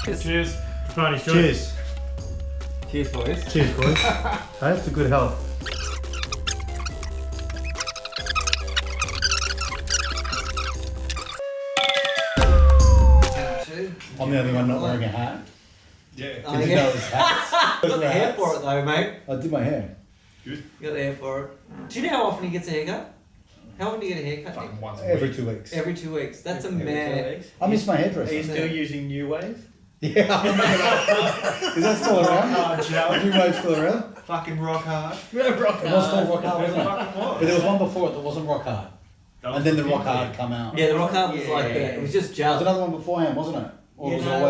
Cheers. Trapanischoice. Cheers. Cheers, boys. Cheers, boys. Hey, for good health. I'm the only one not wearing a hat. Yeah. Oh, Did you know it was hats? You got the hair for it though, mate. I did my hair. Good. You got the hair for it. Do you know how often he gets a haircut? How often do you get a haircut? Nick? Fucking once a Every week. 2 weeks. Every 2 weeks. That's a Every 2 man. weeks. I miss my Are you hairdresser. still using New Wave? Yeah, I remember that. Is that still around? Is New Wave still around? Fucking rock hard. Rock It was called Rock Hard, It wasn't it? fucking was. But there was one before it that wasn't Rock Hard. That And then the big Rock thing. Hard come out. Yeah, the rock hard was Yeah. like that. It was just There was gel. another one beforehand, wasn't it? Or Yeah, was no, it it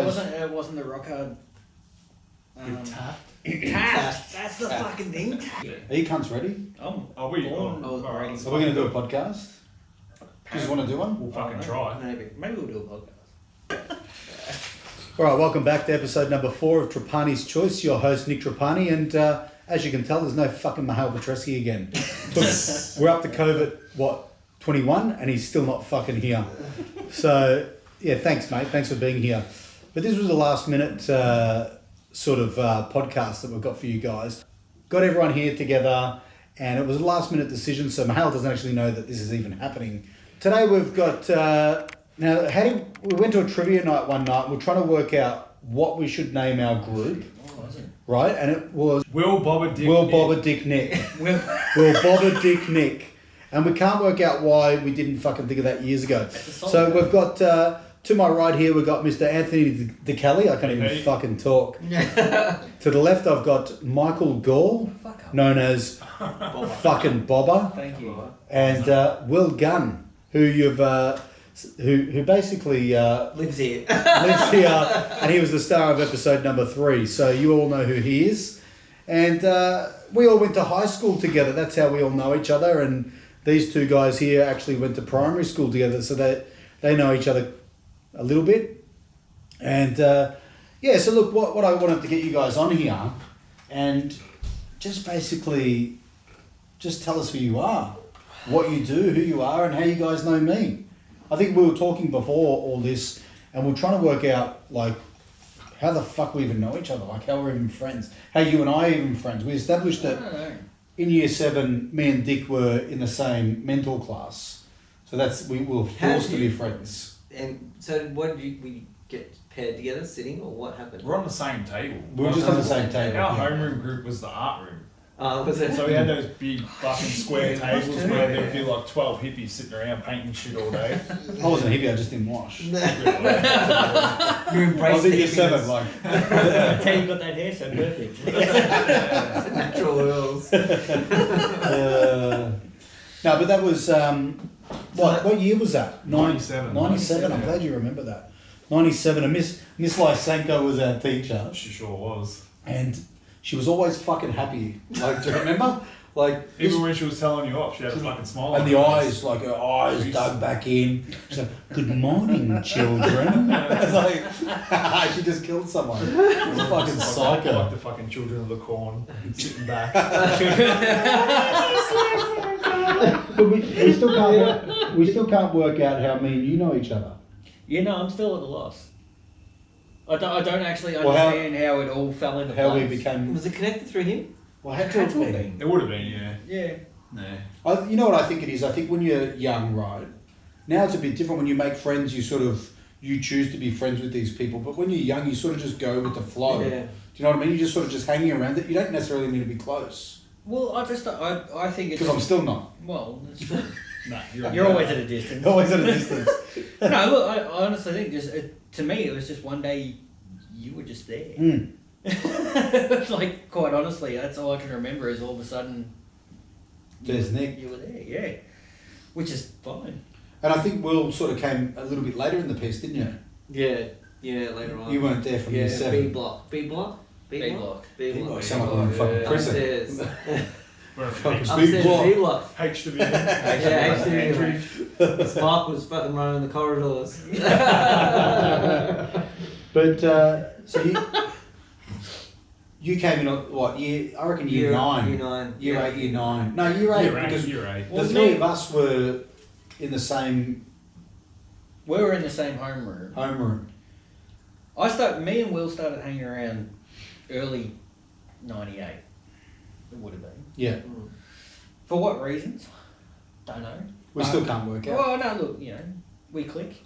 always... wasn't the Rock Hard. Taft. Taft. That's the fucking thing. Are you cunts ready? Are we? Born. Oh, alright. Ready. So we're going to do a podcast? You just want to do one? We'll fucking try. Maybe. Maybe we'll do a podcast. Alright, welcome back to episode number 4 of Trapanischoice. Your host, Nick Trapani, and as you can tell, there's no fucking Mihail Petrescu again. We're up to COVID, 21, and he's still not fucking here. So, yeah, thanks, mate. Thanks for being here. But this was a last minute sort of podcast that we've got for you guys. Got everyone here together, and it was a last minute decision, so Mihail doesn't actually know that this is even happening. Today we've got, we went to a trivia night one night, and we're trying to work out what we should name our group, Oh, was it? right? And it was Will, Bobba, Dick, Will, Nick. Bobba, Dick, Nick. Well, Will, Bobba, Dick, Nick. And we can't work out why we didn't fucking think of that years ago. That's a solid So one. we've got, to my right here, we've got Mr. Anthony DeKelly. I can't even Hey. fucking talk. To the left, I've got Michael Gore, fuck up. known as fucking Bobba, Thank you. and Will Gunn, who you've, who basically Lives here. lives here, and he was the star of episode number 3. So you all know who he is, and we all went to high school together. That's how we all know each other. And these two guys here actually went to primary school together, so they know each other a little bit. And yeah, so look, what I wanted to get you guys on here, and just basically just tell us who you are, what you do, who you are, and how you guys know me. I think we were talking before all this, and we're trying to work out, like, how the fuck we even know each other, like how we're even friends, how you and I are even friends. We established I that don't know. in year 7, me and Dick were in the same mental class, so we were How forced did to be you- friends. And so, what did we get paired together, sitting, or what happened? We're on the same table. We were just on the same table. Our yeah. homeroom group was the art room. Was it? So we had those big fucking square Yeah, us tables too. where there'd be like 12 hippies sitting around painting shit all day. I wasn't hippie, I just didn't wash. You I embrace was in the year 7, hippiness. like. That's how you got that hair so perfect. Natural oils. No, but that was what year was that? 97. 97. I'm glad you remember that. 97. And Miss Lysenko was our teacher, She sure was. and she was always fucking happy. Like, do you remember? Like, Even when she was telling you off, she had a fucking smile. and on the her eyes, face. like her eyes dug back in. She's like, "Good morning, children." It's like she just killed someone. It was a fucking Like psycho. the fucking children of the corn sitting back. But we still can't work out how me and you know each other. Yeah, no, I'm still at a loss. I don't actually Well, how- understand how it all fell into How we place. became. Was it connected through him? Well, had to have been. It would have been, yeah. Yeah. No. You know what I think it is? I think when you're young, right? Now it's a bit different. When you make friends, you choose to be friends with these people. But when you're young, you sort of just go with the flow. Yeah. Do you know what I mean? You're just sort of just hanging around it. You don't necessarily need to be close. Well, I think it's Because I'm still not. well. That's true. No, You're always at a distance. Always at a distance. No, look, I honestly think to me it was just one day you were just there. Mm. Like, quite honestly, that's all I can remember is all of a sudden There's Nick. you were there, yeah, which is fine. And I think Will sort of came a little bit later in the piece, didn't you? Yeah, later on. You weren't there from year B 7. block. B block? B block. B B block. block. Sound like we're in fucking prison. Upstairs. We're Fucking H- big Upstairs, block. B block. H division. Yeah, HDV. Spark was fucking running the corridors. But so you came in what year? I reckon year 9. Year 9. Year 8, year 9. No, year 8 because Year 8. the 3 of us were in the same We were in the same homeroom. homeroom. Me and Will started hanging around early '98. It would have been. Yeah. For what reasons? Don't know. We still can't work out. Well, no, look, we click.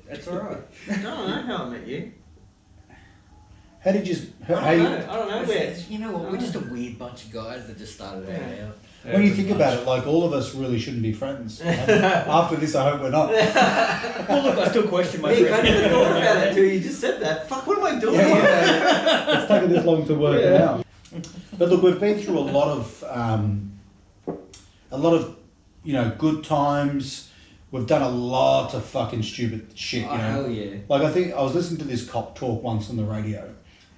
That's all right. I don't know how I met you. How did you... I don't know where. You know what? We're just a weird bunch of guys that just started hanging out. When you think about it, like, all of us really shouldn't be friends. After this, I hope we're not. Well, look, I still question my Nick, I friend. never thought about it until you just said that. Fuck, what am I doing? Yeah. It's taken this long to work it out. But look, we've been through a lot of, good times. We've done a lot of fucking stupid shit, Oh, hell yeah. Like, I think I was listening to this cop talk once on the radio,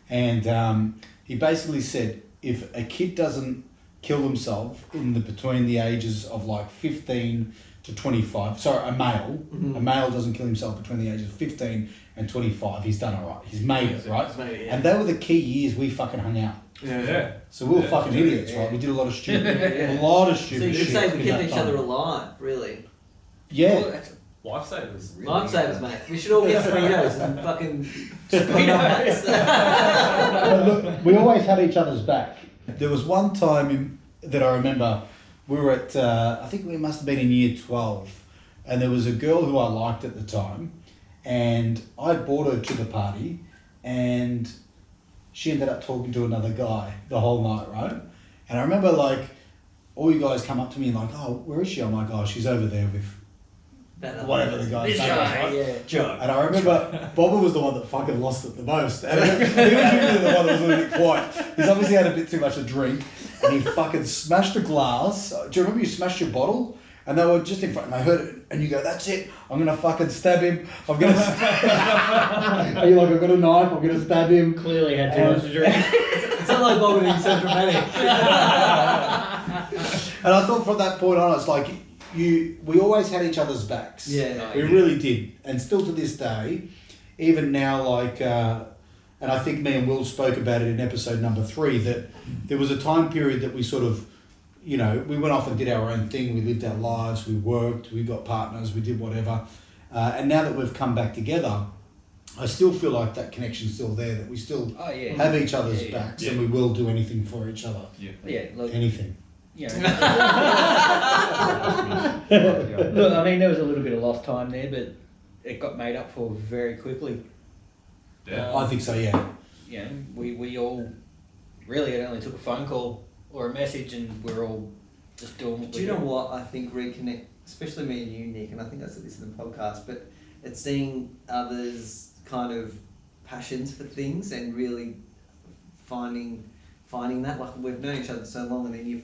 and he basically said, if a kid doesn't kill themselves between the ages of like 15 to 25, sorry, a male doesn't kill himself between the ages of 15 and 25, he's done all right. He's made it, right? He's made it, yeah. And they were the key years we fucking hung out. Yeah. So we were fucking idiots, right? We did a lot of stupid, a lot of So stupid you shit. could say we in kept that each time. other alive, really. Yeah. Well, that's Lifesavers. Really. Lifesavers, mate. We should all get speedos and fucking speed up hats. But look, we always had each other's back. There was one time that I remember, we were at, I think we must have been in year 12, and there was a girl who I liked at the time, and I brought her to the party, and she ended up talking to another guy the whole night, right? And I remember, like, all you guys come up to me and like, oh, where is she? I'm like, oh, she's over there with whatever the guy's name was, right? Yeah. Joe. And I remember Bobba was the one that fucking lost it the most. And he was usually the one that was a little bit quiet. He's obviously had a bit too much to drink, and he fucking smashed a glass. Do you remember you smashed your bottle? And they were just in front, and I heard it, and you go, that's it, I'm going to fucking stab him. I'm going to Are you like, I've got a knife, I'm going to stab him. Clearly had too much to drink. It's not like Bobby being so dramatic. And I thought from that point on, it's like, we always had each other's backs. Yeah. We really did. And still to this day, even now, like, and I think me and Will spoke about it in episode number 3, that there was a time period that we sort of, we went off and did our own thing. We lived our lives, we worked, we got partners, we did whatever. And now that we've come back together, I still feel like that connection's still there, that we still have each other's backs, and we will do anything for each other. Yeah, look. Anything. Look, I mean, there was a little bit of lost time there, but it got made up for very quickly. Yeah. I think so, yeah. We all really, it only took a phone call or a message, and we're all just doing what Do you know what I think reconnect, especially me and you, Nick, and I think I said this in the podcast, but it's seeing others' kind of passions for things and really finding that. Like, we've known each other so long, and then you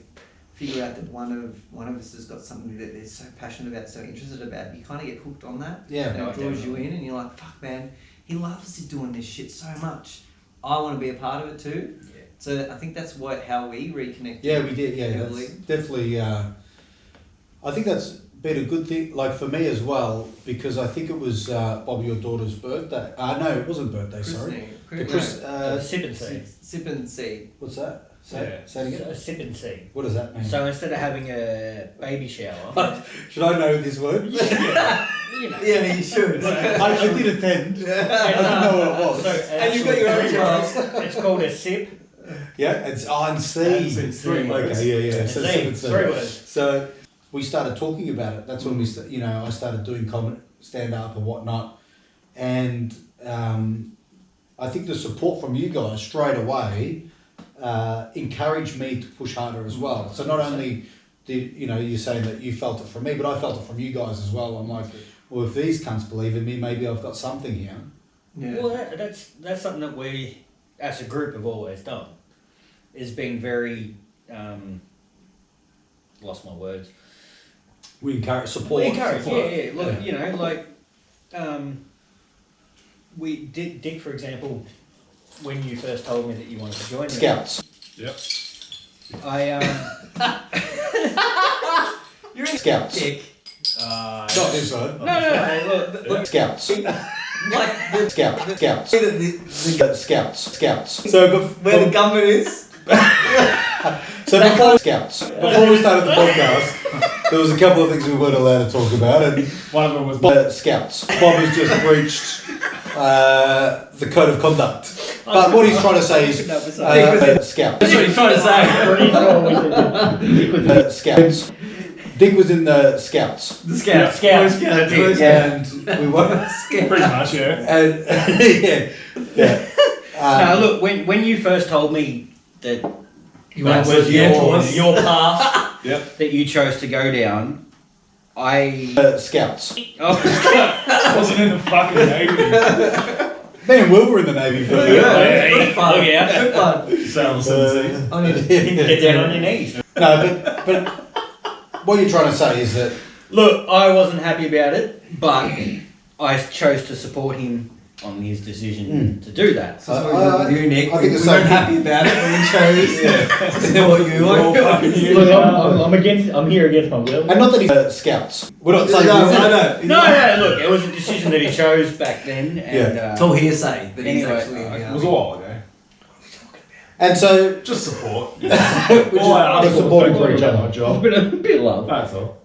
figure out that one of us has got something that they're so passionate about, so interested about. You kind of get hooked on that. Yeah. And it draws you in, and you're like, fuck, man, he loves doing this shit so much. I want to be a part of it too. Yeah. So I think that's how we reconnected. Yeah, we did. Yeah, heavily. that's definitely. I think that's been a good thing, like for me as well, because I think it was Bobby, your daughter's birthday. No, it wasn't birthday. Sorry. sip and see. Sip and see. What's that? Say it again. A sip and see. What does that mean? So instead of having a baby shower, Should I know this word? Yeah, you should. I did attend. I didn't know what it was. And you've got your own child. It's called a sip. Yeah, it's and C. Three words. Okay, yeah. So, C, 3 words. So we started talking about it. That's when I started doing comedy, stand up and whatnot, and I think the support from you guys straight away encouraged me to push harder as well. So not only did you're saying that you felt it from me, but I felt it from you guys as well. I'm like, well, if these cunts believe in me, maybe I've got something here. Yeah. Well, that's something that we, as a group, have always done. Is being very, lost my words. We encourage support. We encourage, support. yeah. Look, we did. Dick, for example, when you first told me that you wanted to join me, Scouts. Yep. You're in Scouts. Dick. Not this one. No. Look, Scouts. Like the Scouts. Scouts. where the gunman is. So before we started the podcast, there was a couple of things we weren't allowed to talk about, and One of them was Scouts. Bob has just breached the code of conduct. But what he's trying to say is scouts. That's what he's trying to say. Scouts. Dick was in the scouts. The Scouts. Scouts. And we were. Pretty much, yeah. And yeah. No, look, when you first told me that went that was to the your path Yep. that you chose to go down, I... Scouts. Oh, Wasn't in the fucking Navy. Me and Will were in the Navy for a bit. yeah. Good fun. Look out. Good fun. Sound 17. I need Get down on your knees. No, but what you're trying to say is that Look, I wasn't happy about it, but I chose to support him on his decision to do that. That's what we did with you, Nick. I think we the weren't same happy about it when we chose to support you. We're all fucking you. Look, I'm here against my will. and not that he's scouts. We're not saying No, this. I know. No, look, it was a decision that he chose back then, and It's all hearsay that he's Anyway, actually. It was a while ago. And so Just support. Which All I asked is for supporting was for each other. my job. A bit of love. That's all.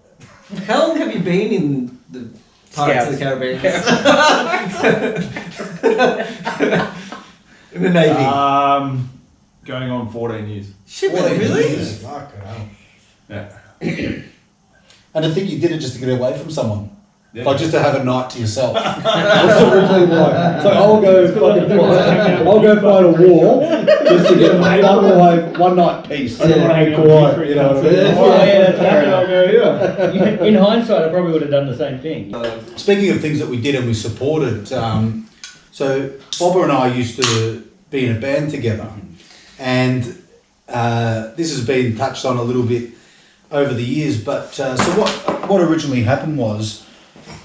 How long have you been in the Pirates of the Caribbean? In the Navy. Going on 14 years. Shit, really? Fucking hell. Yeah. And I think you did it just to get away from someone. Yeah. Like just to have a night to yourself. That's originally why. So I'll go fight a war just to get one night peace. I don't want to hang quiet, you know what I mean? Yeah, that's fair enough. in hindsight, I probably would have done the same thing. Speaking of things that we did and we supported, so Bobba and I used to be in a band together, and this has been touched on a little bit over the years. But so what originally happened was,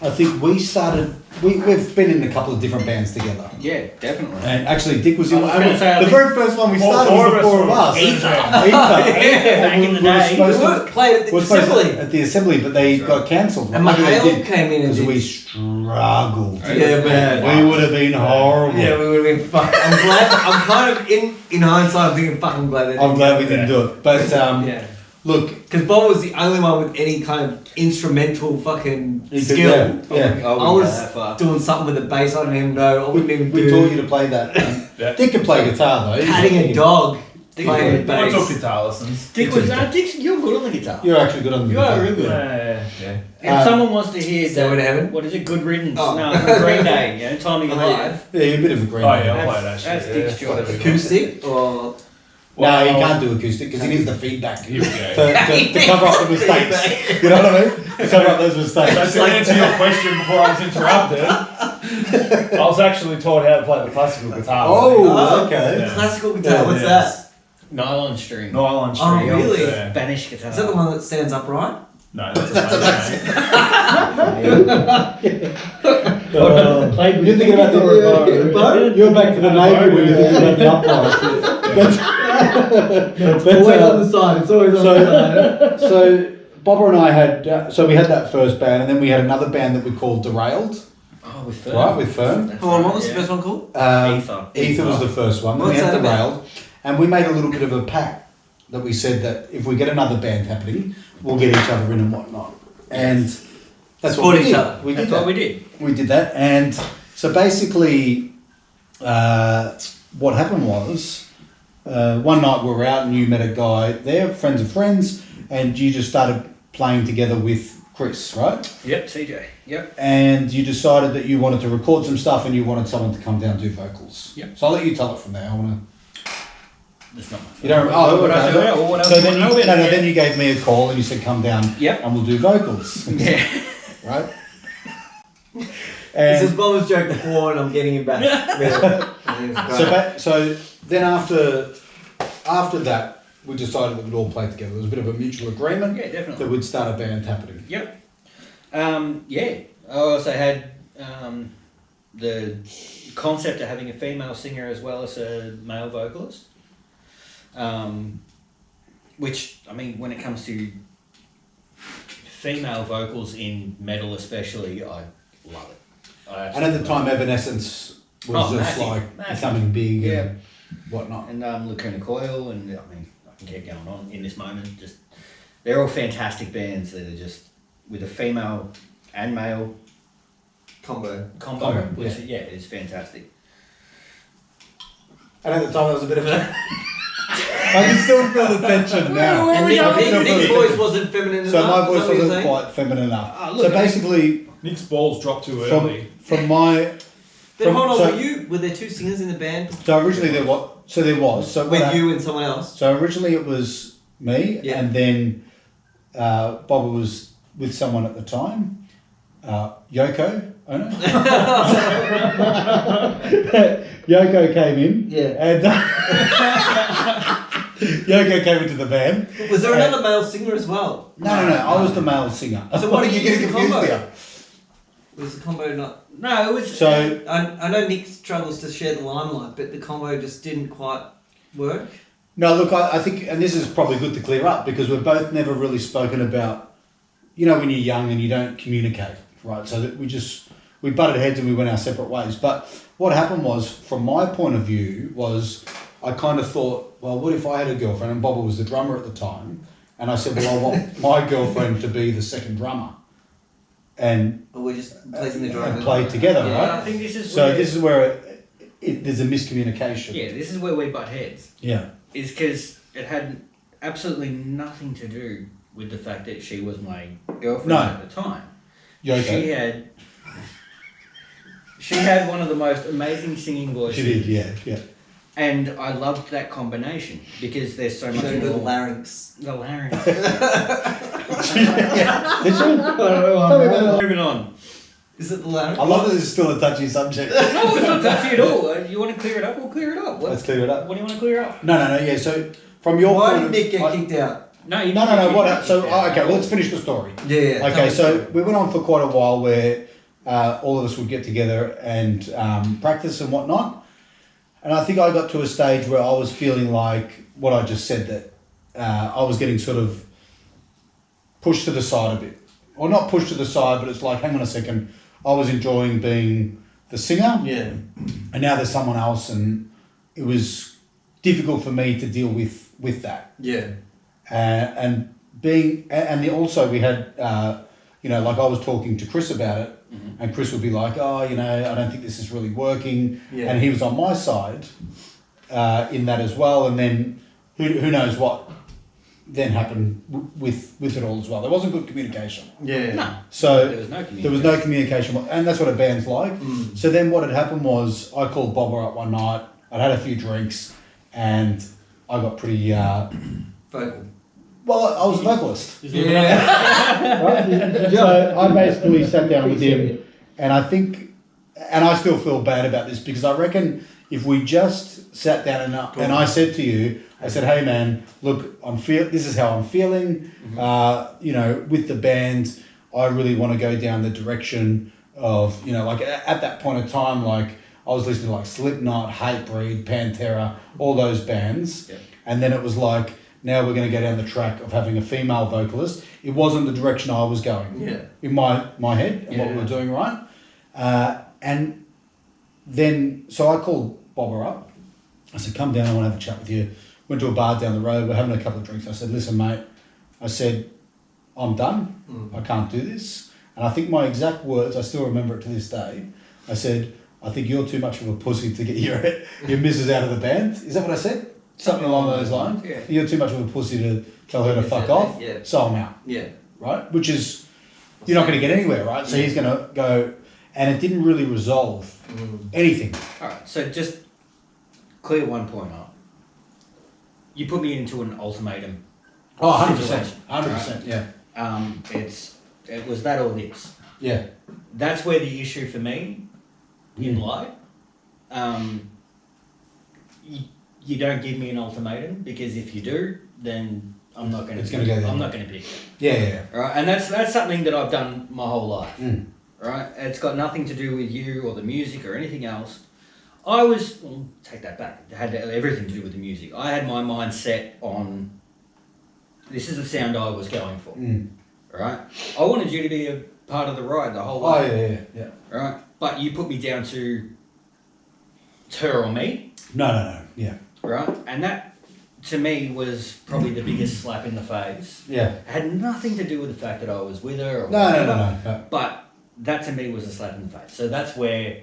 I think we've been in a couple of different bands together. Yeah, definitely. And actually, Dick was in. I was gonna say, I the think very first one we all started four was the of four of us us. were in the band. Back in the day. We played at the assembly. At the assembly, but they got cancelled. And Mahale came in and because we did. struggled. Yeah, man. We would have been horrible. Yeah, we would have been fucked. I'm glad. I'm kind of in hindsight. I'm thinking, fucking glad. I'm glad we didn't do it. But Yeah. look, Because Bob was the only one with any kind of instrumental fucking He could- skill. yeah. I was doing something with the bass. I didn't even know. I wouldn't even we do. taught you to play that. Yeah. Dick could play guitar though. Patting a dog. Dick Playing was- I took bass. guitar lessons. Dick's you're good on the guitar. You're actually good on the You guitar. are real good. Yeah. If someone wants to hear Stairway to Heaven? what is it? Good Riddance. Oh. No, Green Day. You know, Time of Your Life. Yeah, you're a bit of a green. Oh, man. yeah, I'll play that That's shit. Dick's job. Acoustic or No, he can't do acoustic because he needs the feedback Here we go. to cover up the mistakes. You know what I mean? To cover up those mistakes. So to answer your question before I was interrupted, I was actually taught how to play the classical guitar. Oh, okay. classical guitar. Yeah, What's yes. that? Nylon string. Nylon Oh, string. really? Yeah. Spanish guitar. Is that the one that stands upright? No, that's a bass. Played with You're thinking about the You're back to the Navy when you're thinking about the uprights. It's always on the side. It's always on the side. So Bobba and I had we had that first band, and then we had another band that we called Derailed, Oh, with Fern. right? With Fern. That's Hold on, what right, was the yeah. first one called? Ether. Ether was the first one. Then we What's had that about? Derailed, and we made a little bit of a pact that we said that if we get another band happening, we'll get each other in and whatnot, and that's Support what we each did. other. We did That's that. what we did. We did that, and so basically, what happened was, one night we were out and you met a guy there, friends of friends, and you just started playing together with Chris, right? Yep, CJ. Yep. And you decided that you wanted to record some stuff and you wanted someone to come down and do vocals. Yep. So I'll let you tell it from there. I want to. That's not much. You don't. Oh, What okay. else do I know? What else So do then I you, know no, about no, it? then you gave me a call and you said come down. Yep. And we'll do vocals. Yeah. Right. This is And Bob's joke before, and I'm getting him back. so then after that, we decided that we'd all play together. There was a bit of a mutual agreement Yeah, that definitely. we'd start a band happening. Yep. Yeah. I also had the concept of having a female singer as well as a male vocalist. Which, I mean, when it comes to female vocals in metal especially, I love it. And at the time, Evanescence was Oh, just massive, like massive. becoming big Yeah. and whatnot. And Lacuna Coil, and I mean, I can keep going on in this moment. Just they're all fantastic bands that are just with a female and male Combo. combo, which is fantastic. And at the time, it was a bit of a. I can still feel the tension now. And Nick's voice wasn't feminine enough. So my is voice that what you're wasn't saying? quite feminine enough. Look, So basically, Nick's balls dropped too early. from my. Then hold on, were there two singers in the band? So originally there was. So there was. So With you and someone else? So originally it was me, Yeah. and then Bobba was with someone at the time. Yoko, Ono. Yoko came in. Yeah. And Yoko came into the band. Was there another male singer as well? No. I was the male singer. So what are did you you getting use the confused combo? here? Was the combo not... No, it was. So I know Nick struggles to share the limelight, but the combo just didn't quite work. no, look, I think, and this is probably good to clear up because we've both never really spoken about, you know, when you're young and you don't communicate, right? So that we butted heads and we went our separate ways. But what happened was, from my point of view, was I kind of thought, well, what if I had a girlfriend and Bobba was the drummer at the time, and I said, well, I want my girlfriend to be the second drummer, and Or we're just placing the drama. play together, Yeah. right? I think this is So where, this is where there's a miscommunication. yeah, this is where we butt heads. Yeah. Is because it had absolutely nothing to do with the fact that she was my girlfriend No. at the time. Yoko. She had one of the most amazing singing voices. She did, yeah. And I loved that combination because there's so much Showed the more. larynx. The larynx. Yeah. Did you? I don't know. Tell me about it. Moving on. Is it the larynx? I love that this is still a touchy subject. No, it's not touchy at all. You want to clear it up? We'll clear it up. Let's clear it up. What do you want to clear up? No, yeah. So from your Why point did of- Nick get kicked out? No, you No. didn't. So okay, well, let's finish the story. Yeah. Okay, so we went on for quite a while where all of us would get together and practice and whatnot. And I think I got to a stage where I was feeling like what I just said, that I was getting sort of pushed to the side a bit. Or not pushed to the side, but it's like, hang on a second, I was enjoying being the singer, Yeah. and now there's someone else, and it was difficult for me to deal with that. Yeah. And also we had, like I was talking to Chris about it, and Chris would be like, oh, I don't think this is really working. Yeah. And he was on my side in that as well. And then who knows what then happened with it all as well. There wasn't good communication. Yeah. No. So There was no there was no communication. And that's what a band's like. Mm. So then what had happened was I called Bobba up one night. I'd had a few drinks and I got pretty... Vocal. well, I was a vocalist. Yeah. Right? So I basically sat down with him, and I still feel bad about this because I reckon if we just sat down and I said to you, I said, hey man, look, this is how I'm feeling, with the band, I really want to go down the direction of, like at that point in time, like I was listening to like Slipknot, Hatebreed, Pantera, all those bands, Yep. and then it was like, now we're going to go down the track of having a female vocalist. It wasn't the direction I was going in my head and what we were doing, right? And then, so I called Bobba up. I said, come down, I want to have a chat with you. Went to a bar down the road, we're having a couple of drinks. I said, listen, mate, I said, I'm done. I can't do this. And I think my exact words, I still remember it to this day. I said, I think you're too much of a pussy to get your missus out of the band. Is that what I said? Something along those lines. Yeah. You're too much of a pussy to tell her to fuck off. Yeah. So I'm out. Yeah. Right? Which is, you're not going to get anywhere, right? So he's going to go, and it didn't really resolve anything. Alright, so just clear one point up. You put me into an ultimatum. Oh, 100%. Situation, 100%, yeah. It was that or this. Yeah. That's where the issue for me in life. You don't give me an ultimatum because if you do, then I'm not going to. It's gonna go there. I'm not going to pick it. Yeah. Right, and that's something that I've done my whole life. Mm. Right, it's got nothing to do with you or the music or anything else. Take that back. It had everything to do with the music. I had my mind set on. This is the sound I was going for. Right, I wanted you to be a part of the ride the whole Oh, way. yeah. Right, but you put me down to her or me. No. Yeah. Right, and that to me was probably the biggest slap in the face. Yeah. It had nothing to do with the fact that I was with her or No. but that to me was a slap in the face. So that's where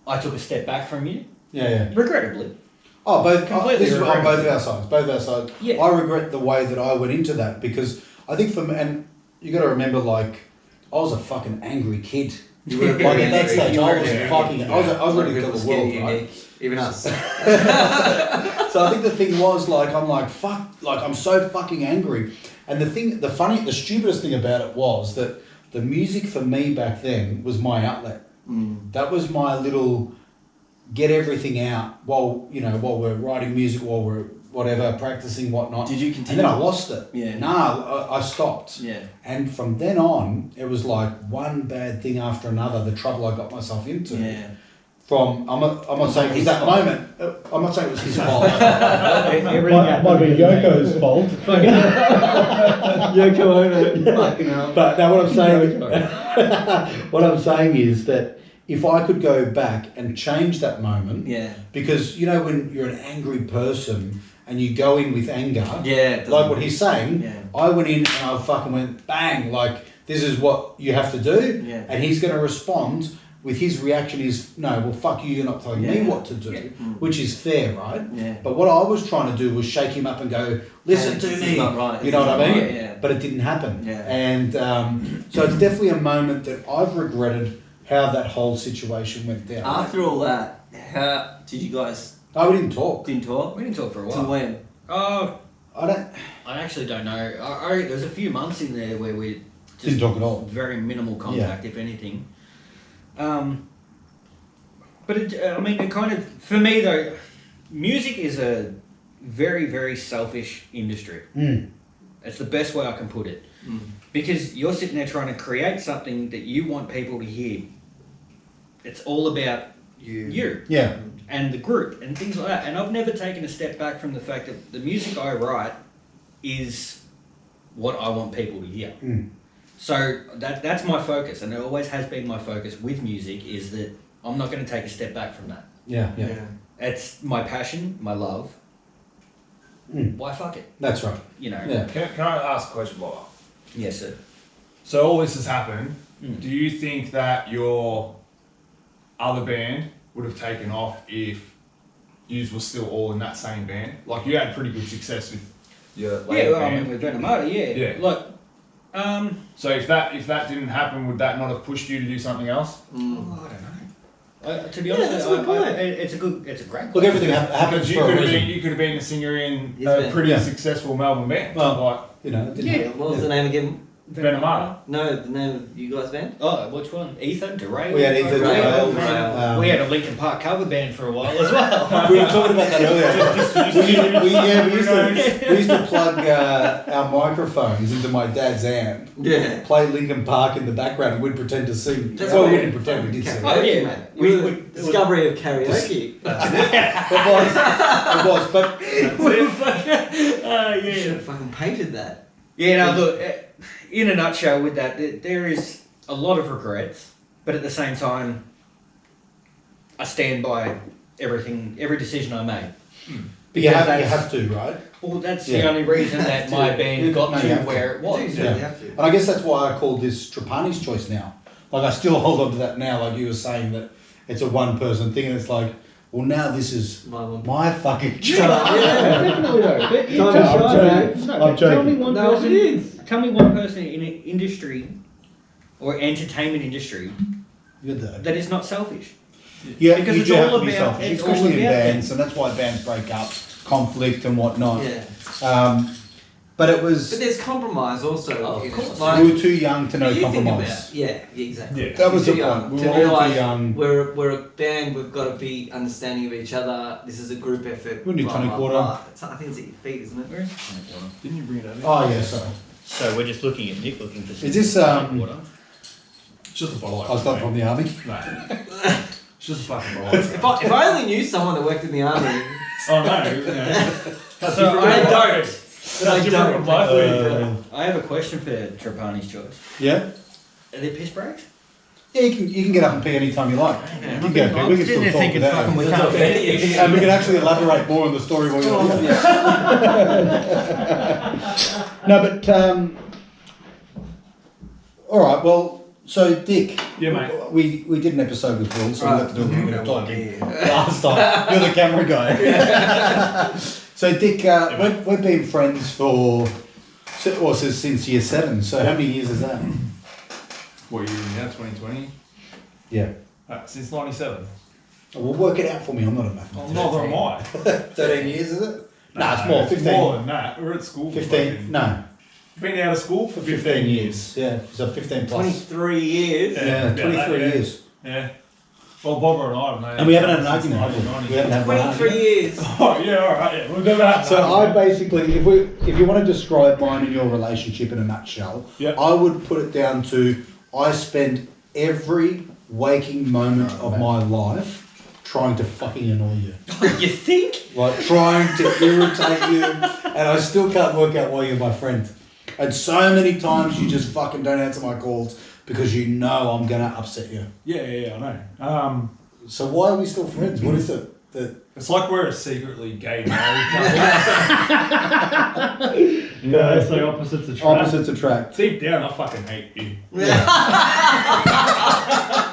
I took a step back from you, Yeah. regrettably. Oh, both. Completely This is on regret. both our sides. Both our sides. Yeah. I regret the way that I went into that because I think and you got to remember, like, I was a fucking angry kid. You were Like at that very stage, angry. I was fucking. I was ready to People kill the scared world, you, right? Nick. Even us. So I think the thing was like I'm like fuck, like I'm so fucking angry, and the stupidest thing about it was that the music for me back then was my outlet. That was my little get everything out while we're writing music, while we're whatever practicing whatnot. Did you And continue? then I lost it. Yeah. Nah, I stopped. Yeah. And from then on, it was like one bad thing after another. The trouble I got myself into. Yeah. I'm not saying it was that moment. I'm not saying it was his fault. Might be Yoko's fault. Yoko Ono. Fucking hell. But now what I'm saying, what I'm saying is that if I could go back and change that moment, Yeah. because when you're an angry person and you go in with anger, Yeah. like what he's saying, Yeah. I went in and I fucking went bang, like this is what you have to do, Yeah. and he's going to respond with his reaction is no, well fuck you, you're not telling me Yeah. what to do, which is fair, right? Yeah. But what I was trying to do was shake him up and go, listen Hey, to this me, is not right. you This know is what I not mean? right, yeah. But it didn't happen, Yeah. and so it's definitely a moment that I've regretted how that whole situation went down. After all that, how did you guys Oh, we didn't talk. didn't talk? We didn't talk for a Till while. when? Oh, I don't. I actually don't know. There's a few months in there where we just Didn't talk at all. very minimal contact, if anything. But it kind of, for me though, music is a very, very selfish industry. It's the best way I can put it. Because you're sitting there trying to create something that you want people to hear. It's all about you Yeah. and the group and things like that. And I've never taken a step back from the fact that the music I write is what I want people to hear. So that's my focus, and it always has been my focus with music, is that I'm not going to take a step back from that. Yeah. It's my passion, my love. Why fuck it? That's right. Yeah. Can I ask a question, Bobba? Yes, sir. So all this has happened. Do you think that your other band would have taken off if you were still all in that same band? Like you had pretty good success with your later band. With Venomata, Yeah. Look, So if that didn't happen, would that not have pushed you to do something else? I don't know. To be honest, that's a good point. it's a great. Look, question. everything happens Because for a reason. you could have been a singer in Yes, a man. pretty Yeah. successful Melbourne band. Well, like It didn't Yeah. happen. What was the name again? Venomata. No, the name of you guys' band? Oh, which one? Ethan, DeRay. We had Ethan, Rail, DeRay, Rail. We had a Linkin Park cover band for a while as well. We were talking about that earlier. We used to plug our microphones into my dad's amp, Yeah. play Linkin Park in the background, and we'd pretend to sing. That's Well, what we we- didn't pretend, we did sing. Oh, yeah, man. we- Discovery of karaoke. It was, but You should have fucking painted that. Yeah, no, look, in a nutshell with that, there is a lot of regrets, but at the same time, I stand by every decision I made. But you Because have to, right? Well, that's Yeah. the only reason that my band got No, you to have to. where it was. You Yeah. have to. And I guess that's why I call this Trapanischoice now. Like I still hold on to that now, like you were saying that it's a one-person thing, and it's like, well, now this is My one. my fucking Yeah. job. Definitely though. But I'm joking. no, I'm but tell me joking. one No, person. it is. Tell me one person in an industry or entertainment industry You're the- that is not selfish. Yeah, Because you it's do have all to be about- selfish, it's especially all in about bands, and that's why bands break up, conflict and whatnot. Yeah. But it was, But there's compromise also. Oh, of in it. course. Like, we were too young to know you think compromise. about- yeah, exactly. Yeah. That was Too the young point. We to were all realise too young. We're a band. We've got to be understanding of each other. This is a group effort. We need blah, tonic blah, water. blah. I think it's at your feet, isn't it? Where is the water? Didn't you bring it over? Oh yeah, sorry. So we're just looking at Nick looking for some Is this, water. It's just a bottle. I was not from the army. No. It's just a fucking bottle. If I only knew someone that worked in the army, Oh no. Yeah. That's So different I from don't. life. but I That's different from don't. life. I have a question for Trapanischoice. Yeah. Are there piss breaks? Yeah, you can get up and pee anytime you like. You can go pee. We can still talk thinking without fucking you. we can't fit. And we can actually elaborate more on the story while you're here. No, but all right. Well, So Dick, Yeah, mate. we did an episode with Will, so we got to do a little bit of talking Yeah. last time. You're the camera guy. So Dick, we've been friends since year 7. So how many years is that? What year are we now? 2020? Yeah. Since 97. Well, work it out for me. I'm not a mathematician. Neither am I. 13 years, is it? No, it's more. 15. More than that. We're at school. 15. No. Been out of school for 15 years. Yeah. So 15 plus. 23 years. Yeah, 23 years. Yeah. Well, Bobba and I have known. And we haven't had an argument, have we? 1990. We haven't had one 23 argument. years. Oh, yeah, alright, yeah. We'll do that. So I basically, if you want to describe mine and your relationship in a nutshell, Yep. I would put it down to I spend every waking moment of my life trying to fucking annoy you. You think? Like trying to irritate you, and I still can't work out why you're my friend. And so many times you just fucking don't answer my calls because you know I'm gonna upset you. Yeah, I know. So why are we still friends? What is it that... It's like we're a secretly gay married couple. Yeah, they say opposites attract. Opposites attract. Deep down, I fucking hate you.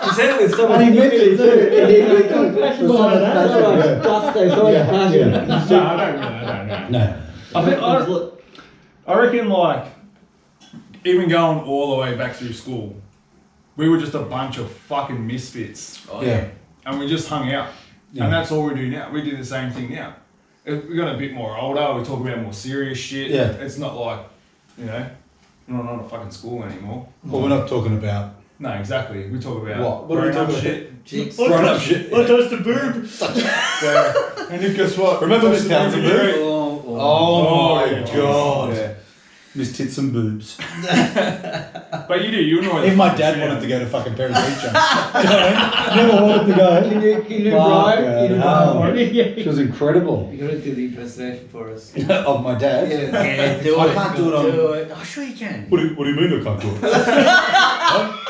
You said it with so And much he meant it too. Passion behind that. Gusto, so much passion. No, I don't. No. I reckon, like, even going all the way back through school, we were just a bunch of fucking misfits. Oh, Yeah. And we just hung out. Yeah. And that's all we do now. We do the same thing now. We got a bit more older, we talk about more serious shit. Yeah. It's not like, we're not at fucking school anymore. Well, we're not talking about... No, exactly. We talk about What? What are we grown-up talking shit. Chicks. Grown-up shit. What does the boob? And then guess what? Remember Touch Miss the Townsend boob. boob? Oh my yeah. god. Yeah. Miss Tits and Boobs. But you do, you know. Even my dad wanted to go to fucking Perry Beach. You know what I mean? Never wanted to go. Can you Fuck, Brian? man, Can you how? Brian? She was incredible. You gotta do the impersonation for us. Of my dad. Yeah. Yeah, do I it. can't do it on... Do it. Oh, sure you can. What do you mean I can't do it? Huh?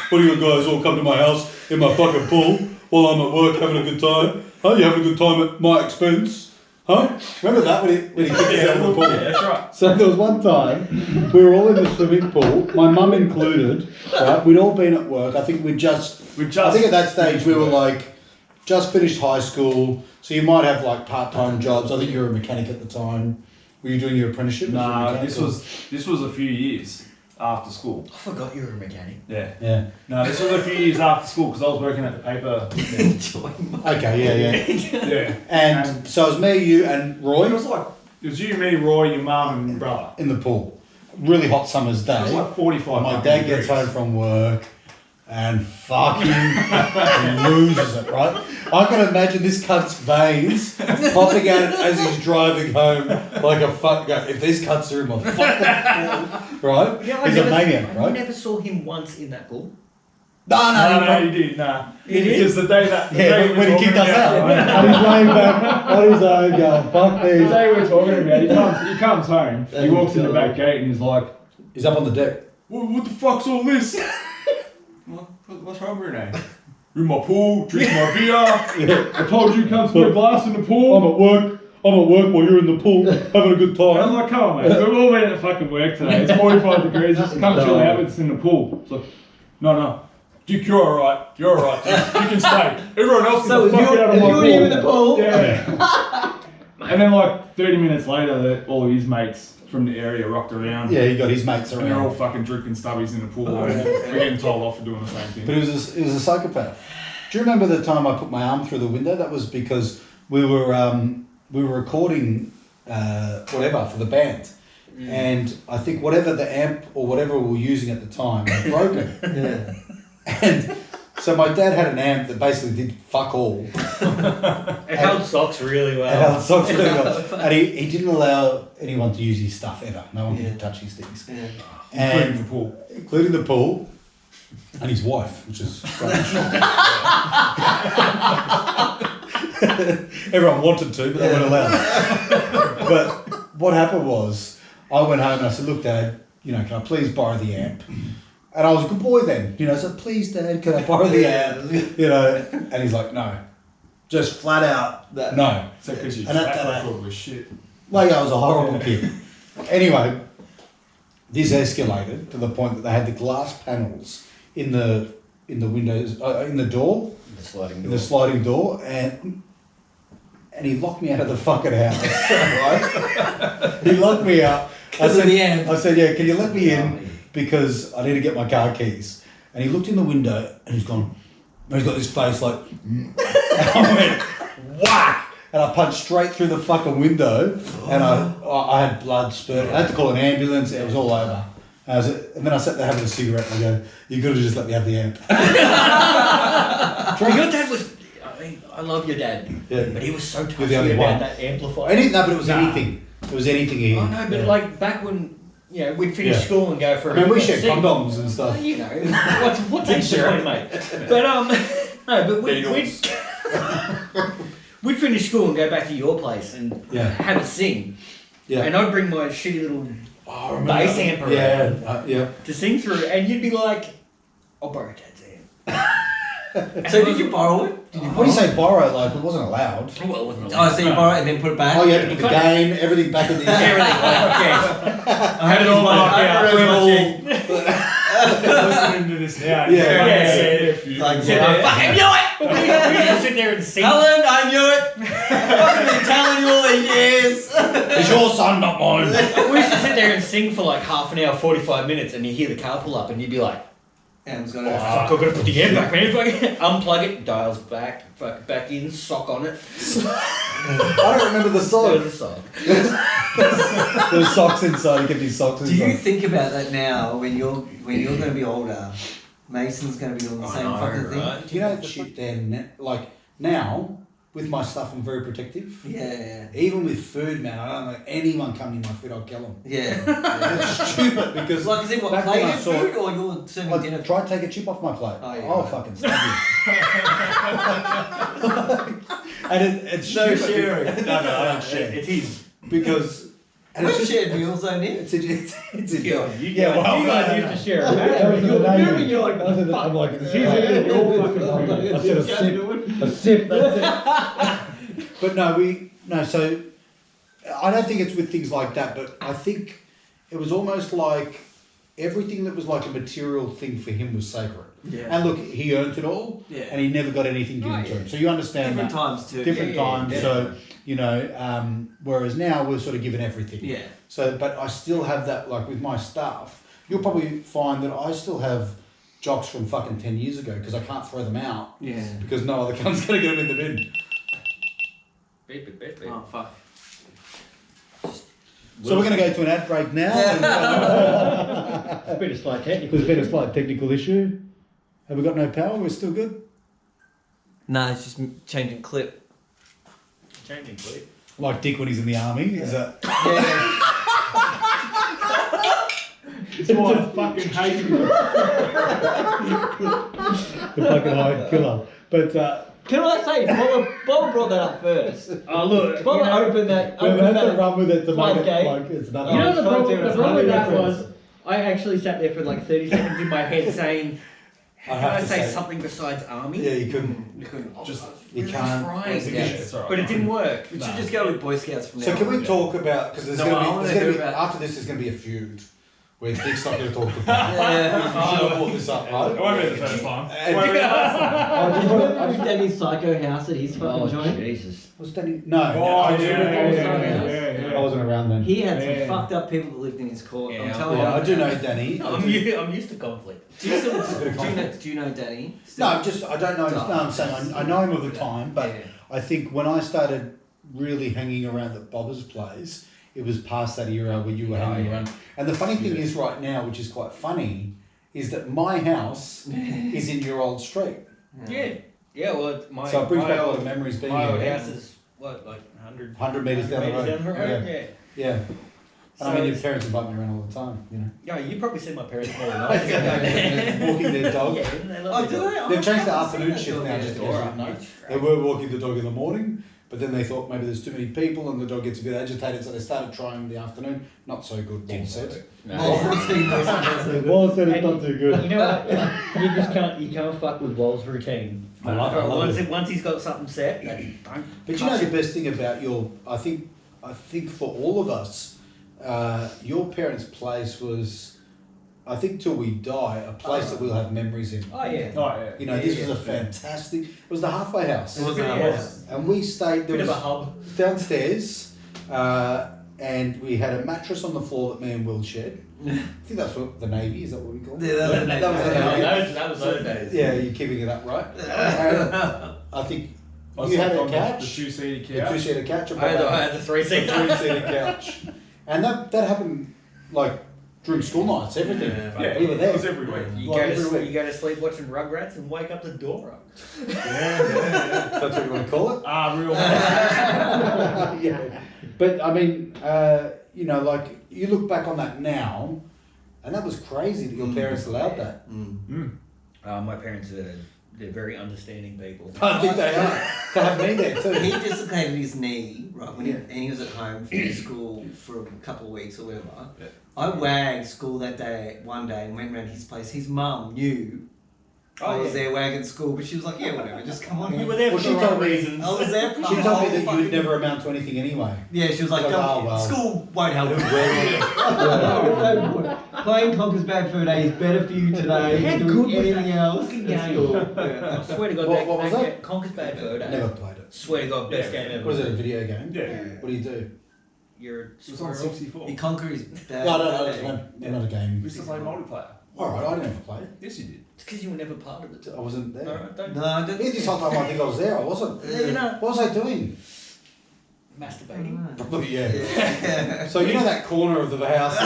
What do you guys all come to my house in my fucking pool while I'm at work having a good time? Huh? You having a good time at my expense? Huh? Remember that when he kicked us out of the pool? Yeah, that's right. So there was one time, we were all in the swimming pool, my mum included, right? We'd all been at work. I think I think at that stage we were like, just finished high school, so you might have like part-time jobs. I think you were a mechanic at the time. Were you doing your apprenticeship? Nah, this was a few years after school. I forgot you were a mechanic. Yeah. Yeah. No, this was a few years after school because I was working at the paper. Okay, yeah. Yeah. And so it was me, you, and Roy It was you, me, Roy, your mum, and brother. in the pool. Really hot summer's day. It was like 45. My fucking dad gets degrees. home from work and fucking loses it, right? I can imagine this cunt's veins popping out as he's driving home like a fuck. If these cunts are in my fucking pool, right? He's a maniac, I right? never saw him once in that pool. No, No, he did. Nah. He did? Because the day that. the Yeah, day we when he were kicked talking us out, about- right? And he's laying back on his own going, fuck The these. day we're talking about, he comes home, he walks in the back gate and he's like, He's up on the deck. What the fuck's all this? What's wrong with you? In my pool, drinking my beer. I told you come split a glass in the pool. I'm at work while you're in the pool having a good I'm time. like, come on, mate. We've all been at fucking work today. It's 45 degrees. Just come chill out with us in the pool. It's like, no. Dick, you're alright. You're alright. Dick. You can stay. Everyone else So can if fuck you out of my were him in the pool, Yeah. And then like 30 minutes later, all of his mates from the area rocked around. Yeah, he got his mates And they're all around. fucking drinking stubbies in the pool. And we're getting told off for doing the same thing. But he was a psychopath. Do you remember the time I put my arm through the window? That was because we were recording whatever for the band, and I think whatever the amp or whatever we were using at the time was broken. Yeah. And so my dad had an amp that basically did fuck all. It held socks really well. It held socks really well. And he didn't allow anyone to use his stuff ever. No one Yeah. could touch his things. Yeah. Including And the pool. including the pool and his wife, which is strange. Everyone wanted to, but they weren't allowed. But what happened was, I went home and I said, look, Dad, can I please borrow the amp? And I was a good boy then, so please, Dad, can I borrow the amp? And he's like, no. Just flat out, That- no. So because your And that- track that- record was shit. Like I was a horrible kid. Anyway, this escalated to the point that they had the glass panels in the windows, in the door, The sliding in door. the sliding door, and he locked me out of the fucking house. Right? He locked me out. I said, yeah, can you let me in because I need to get my car keys. And he looked in the window and he's got this face like, and I went, whack! And I punched straight through the fucking window and I had blood spurting. I had to call an ambulance, it was all over. And then I sat there having a cigarette and I go, you could have just let me have the amp. Your dad was, I mean, I love your dad, Yeah. but he was so You're touchy the only about one. that amplifier. But it was anything. It was anything here. Oh no, but like back when we'd finish Yeah. school and go for I mean, we a shared sing. condoms and stuff. Well, you know, what's between, mate? But no, but we'd finish school and go back to your place and Yeah. have a sing. Yeah. And I'd bring my shitty little I remember bass that. amp around Yeah. to sing through, and you'd be like, "I'll borrow Dad's amp." So did you borrow it? What do you say borrow? Like, it wasn't allowed. Well, it wasn't Oh, so you borrow it and then put it back? Oh, you had to put the gain, everything back in the everything. Like, yeah. I had it all marked out. Listening to this now. Like, Sit there, fucking knew it! We used to sit there and sing. Helen, I knew it! I've been telling you all these years! It's your son, not mine. We used to sit there and sing for like half an hour, 45 minutes, and you hear the car pull up, and you'd be like, Am's got "Oh it. fuck, I've got to put the amp back, man." Fucking unplug it, dials back, fuck back in, sock on it. I don't remember the There song. was a song. There was socks inside. He kept his socks Do you inside. think about that now when you're going to be older? Mason's going to be doing the same fucking thing. right? Do you know that shit then? Like, now, with my stuff, I'm very protective. Yeah, Even with food, man, I don't let anyone come near my food, I'll kill them. yeah. That's stupid because Like, is it what, back when I plated saw food or you're serving dinner? try to take a chip off my plate. Oh, yeah, I'll right. fucking stab you. And it's No stupid. sharing. No, I don't share. It's his. Because and We've it's just, shared meals though, Nick. it's You yeah, well, guys no, used no. to share a That was the name. You're like, I'm like, it's easy to your fucking food. I said a sip, that's it. But so I don't think it's with things like that, but I think it was almost like everything that was like a material thing for him was sacred. Yeah. And look, he earned it all, Yeah. and he never got anything given to him. So you understand Different that. times too. Different Yeah, times. yeah, So whereas now we're sort of given everything. Yeah. So, but I still have that, like with my stuff. You'll probably find that I still have jocks from fucking 10 years ago because I can't throw them out Yeah. because no other cunt's gonna get them in the bin. Beep, beep, beep, beep. Oh fuck. So we're going to go to an ad break now. It's been a slight technical. There's been a slight technical issue. Have we got no power? We're still good? Nah, it's just changing clip. Changing clip. Like Dick when he's in the army? Is that... Yeah. It's why I fucking hate you. The fucking hired killer. But Can I say, Bobba brought that up first. Oh, look. Bobba opened that. we've Opened had to that run with it to make it floodgate. like it's nothing. You know the problem with that reference. was, I actually sat there for like 30 seconds in my head saying, Can I say something besides army? Yeah, you couldn't. You couldn't. Just You you can't. trying, Scouts. but it didn't work. We should just go with Boy Scouts from now. So can we on. talk about because there's No, I gonna wanna be, there's hear gonna be about- after this there's gonna be a feud where Dick's not gonna talk about. Yeah. We should have brought this up, It right? won't be the first time. And- I just Danny's psycho house at his fucking Oh, joint. Jesus. Was Danny? No, Oh, I yeah. wasn't around then. He had some Yeah. fucked up people that lived in his court. Yeah, I'm telling Yeah, I you. do know Danny. I'm used to conflict. Do you, still, Bit of conflict. do you know Danny? No, I don't know. No, I'm saying I know him of the time, but Yeah. I think when I started really hanging around at Bobba's place, it was past that era where you were hanging around. And the funny thing is, right now, which is quite funny, is that my house is in your old street. Yeah. Yeah, well, my, So it brings my back a lot old, of memories being my old here. house is, what, like 100, 100 metres down the road. Yeah. Yeah. So And I mean, your it's- parents invite me around all the time, you know. Yeah, you probably see my parents more than I Walking their dog. Yeah, they love Oh, their do dog. they? Oh, They've changed the I've afternoon seen shift that now, dog, just yeah. in case you didn't know. They were walking the dog in the morning, but then they thought maybe there's too many people and the dog gets a bit agitated, so they started trying the afternoon. Not so good, Paul said. No. It was said it's not too good. You know what? You just can't fuck with Wal's routine. I love it. Once he's got something set, don't. But you know the best thing about I think for all of us, your parents' place was I think till we die, a place that we'll have memories in. Oh yeah. Oh yeah. You know, this was a fantastic. It was the halfway house, It was a Yeah. house. and we stayed. There Bit of was a hub. downstairs, and we had a mattress on the floor that me and Will shared. I think that's what the Navy is. That what we call it? Yeah, that was the That was the Navy. Navy. That was those days. Yeah, you're keeping it up right. And I think you had a The couch, two-seater a couch. two-seater couch, I had the a three-seater. three-seater couch, and that happened like during school nights. Everything. Yeah, We were there. It was every week. You Like go, every to, week. you go to sleep watching Rugrats and wake up the door up. That's what you want to call it. Real. Yeah. But I mean, you know, like you look back on that now, and that was crazy that your parents allowed that. My parents they're very understanding people. I think they are. To have me there too. He dislocated his knee, right, and he was at home from school for a couple of weeks or whatever. Yeah. I wagged school that day, one day, and went round his place. His mum knew I was there wagging school, but she was like, yeah, whatever, just come on. You were there Well, for she the told right me- reasons. I was there for the She told me whole that you fucking- would never amount to anything anyway. Yeah, she was like, Like, "Come- oh, well." school won't help you. Playing Conker's Bad Fur Day is better for you today How than good doing was anything that else fucking at game? school. I swear to God, What was that? Conker's Bad Fur Day. Never played it. Swear to God, best game ever. What is it, a video game? Yeah. What do you do? You're a It was on squirrel. 64. He conquers bad. No, not a game. We used to play multiplayer. Alright, I never played. Yes, you did. It's because you were never part of it. I wasn't there. No, don't No, I don't. This whole time I think I was there, I wasn't. You're not What was I doing? masturbating. Probably, yeah. Yeah. So you know that corner of the house?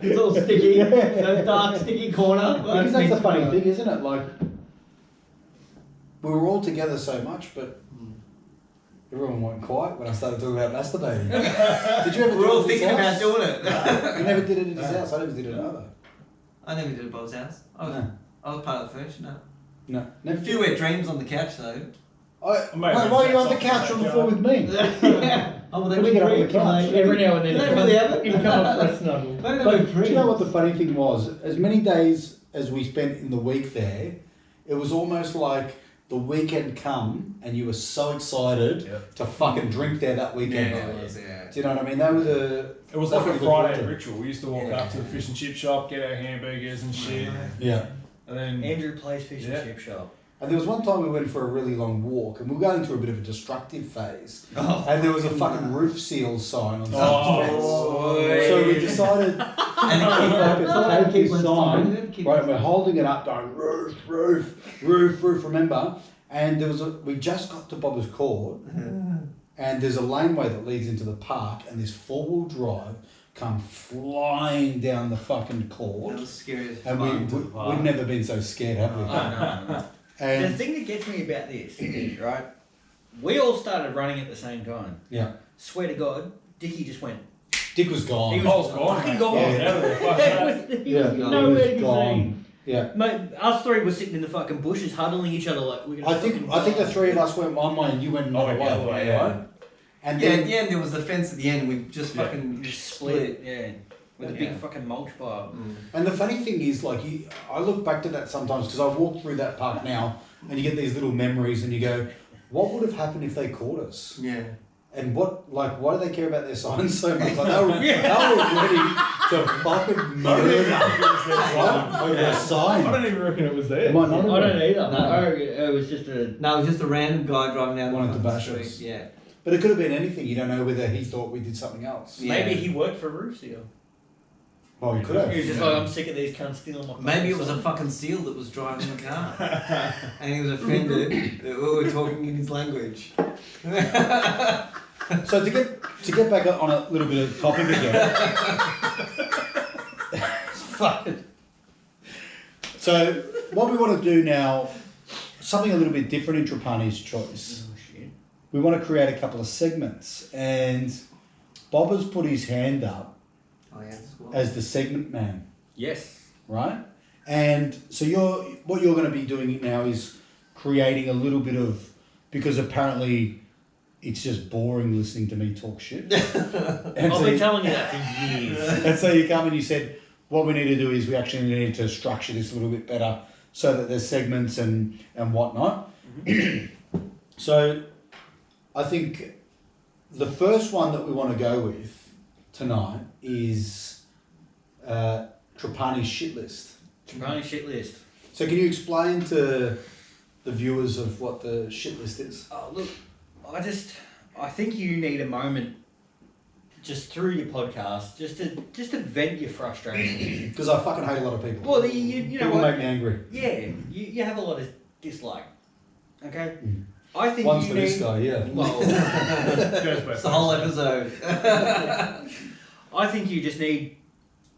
It's all sticky, that dark sticky corner. Because that's the funny thing, isn't it? Like, we were all together so much, but everyone went quiet when I started talking about masturbating. Did you ever We're do all it at his thinking about house? doing it. You never did it at his house. I never did it either. I never did a Bob's house. I was part of the furniture, no. No, A never. few wet dreams on the couch though. Why Mate, are you on the couch on the floor with me? Yeah. Oh, well, they When we get up on the dream, couch. like, every now and then. They really have it? You come up for a snuggle. They don't But have do you know what the funny thing was? As many days as we spent in the week there, it was almost like the weekend come and you were so excited to fucking drink there that weekend. Yeah, it was, yeah. Do you know what I mean? That was It was that's like a what we looked Friday forward to. ritual. We used to walk up to the fish and chip shop, get our hamburgers and shit, Yeah. and then Andrew plays fish Yeah. and chip shop. And there was one time we went for a really long walk and we were going through a bit of a destructive phase. Oh. And there was a fucking roof seal sign on Oh. someone's fence. So we decided And to take keep this on sign, signing, keep right, on we're holding it up going roof, roof, roof, roof, remember? And there was we just got to Bobba's Court and there's a laneway that leads into the park and this four-wheel drive come flying down the fucking court. that was scary as And fuck. we've never been so scared, have we? The And thing that gets me about this, right? We all started running at the same time. yeah, Swear to God, Dicky just went. Dick was gone. He I was gone, fucking mate. gone. Yeah. Out of there, fuck That that. was, he Yeah, was he nowhere was to be gone. seen. Yeah. Mate, us three were sitting in the fucking bushes, huddling each other like we're gonna. I think the three of us went one way and you went another Oh, yeah, way, well, yeah. right? And Yeah, then at the end there was the fence at the end. We just Yeah. fucking split, yeah, with a big Yeah. fucking mulch pile. And the funny thing is, like, I look back to that sometimes because I walk through that park now, and you get these little memories, and you go, "What would have happened if they caught us?" Yeah. And why do they care about their signs so much? Like, they were ready to fucking murder right, over a I sign. don't even reckon it was there. It might not have I been. don't either. No. I reckon it was just a. No, it was just a random guy driving down Wanted to the bash street. us. Yeah. But it could have been anything. You don't know whether he thought we did something else. Yeah. Maybe he worked for Roof Seal. Well, he could have. He was just like, I'm sick of these cunts stealing my. Maybe it was a sign." fucking seal that was driving the car, and he was offended that we were talking in his language. So to get back on a little bit of topic again. Fucking. So what we want to do now, something a little bit different in Trapanischoice. Oh shit. We want to create a couple of segments, and Bob has put his hand up Oh yeah, that's cool. as the segment man, Yes. right? And so what you're going to be doing now is creating a little bit of, because apparently it's just boring listening to me talk shit. And I've so been telling you that for years. and so you come and you said, what we need to do is we actually need to structure this a little bit better so that there's segments and whatnot. So I think the first one that we want to go with tonight is Trapani shit list. Trapani shit list. So can you explain to the viewers of what the shit list is? Oh, look, I think you need a moment just through your podcast just to vent your frustration. Because I fucking hate a lot of people. Well, you know People what? make me angry. Yeah, you have a lot of dislike. Okay? I think One's you for need... this guy, yeah. Well, It's the whole episode. I think you just need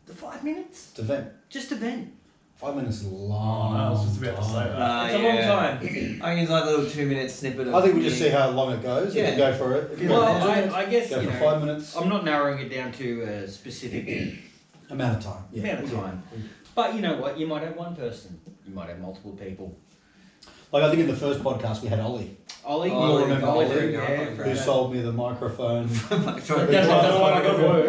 the 5 minutes. To vent. Just to vent. 5 minutes is a long I was just about to say that. It's a long time. I think it's like a little 2-minute snippet of... I think we just see how long it goes. Yeah. You can go for it. If you Well, want I guess, go you for know, 5 minutes. I'm not narrowing it down to a specific Amount of time. Yeah. amount of time. But you know what? You might have one person. You might have multiple people. Like I think in the first podcast we had Ollie, Ollie, Ollie, remember Ollie, Ollie? yeah. who sold me the microphone. That's not fucking work.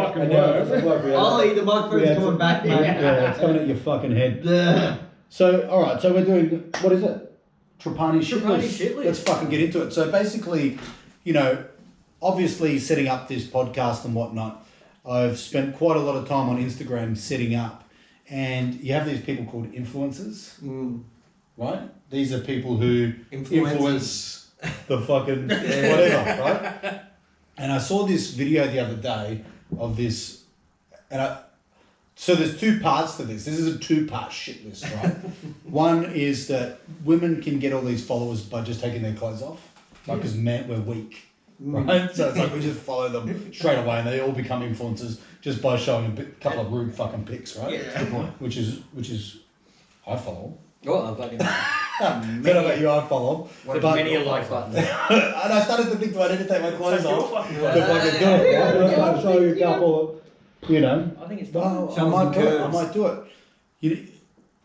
Ollie, the microphone's Yeah, coming back, mate. Yeah, it's coming at your fucking head. Yeah. So, all right. So we're doing what is it? Trapani shit Trapani list. shit list. Let's fucking get into it. So basically, you know, obviously setting up this podcast and whatnot, I've spent quite a lot of time on Instagram setting up, and you have these people called influencers, right? These are people who influence the fucking whatever, right? And I saw this video the other day of this, and so there's two parts to this. This is a 2-part shit list, right? One is that women can get all these followers by just taking their clothes off, like because men we're weak, right? So it's like we just follow them straight away, and they all become influencers just by showing a couple of rude fucking pics, right? Yeah, that's a good point. Which is I follow. Oh, I'm fucking. Don't know about you, I follow. What But- many a like button. and I started to think, do I need to take my clothes off to fucking fucking do it? Right? I'll show you a couple, you know. I think it's Well, done. I might do it. I might do it.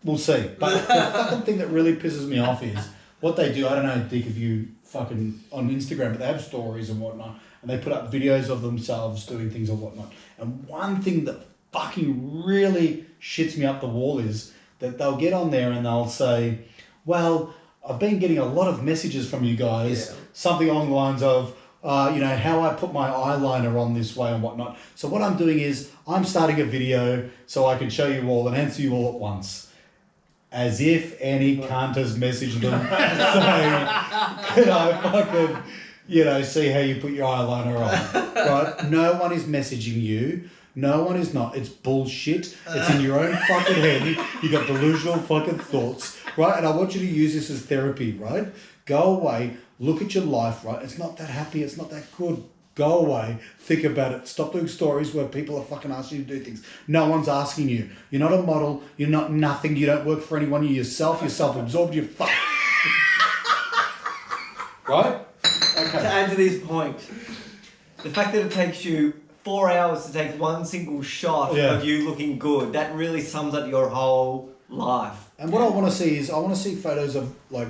We'll see. But the fucking thing that really pisses me off is what they do. I don't know, Dick, if you fucking on Instagram, but they have stories and whatnot, and they put up videos of themselves doing things or whatnot. And one thing that fucking really shits me up the wall is that they'll get on there and they'll say, well, I've been getting a lot of messages from you guys, something along the lines of, you know, how I put my eyeliner on this way and whatnot. So what I'm doing is I'm starting a video so I can show you all and answer you all at once. As if any cunt has messaged them saying, can I fucking, you know, see how you put your eyeliner on, right? No one is messaging you. No one is not. It's bullshit. It's in your own fucking head. You got delusional fucking thoughts, right? And I want you to use this as therapy, right? Go away. Look at your life, right? It's not that happy. It's not that good. Go away. Think about it. Stop doing stories where people are fucking asking you to do things. No one's asking you. You're not a model. You're not nothing. You don't work for anyone. You're yourself. You're self-absorbed. You're fuck. Right? To add to this point, the fact that it takes you 4 hours to take one single shot of you looking good, that really sums up your whole life. And what I want to see is, I want to see photos of, like,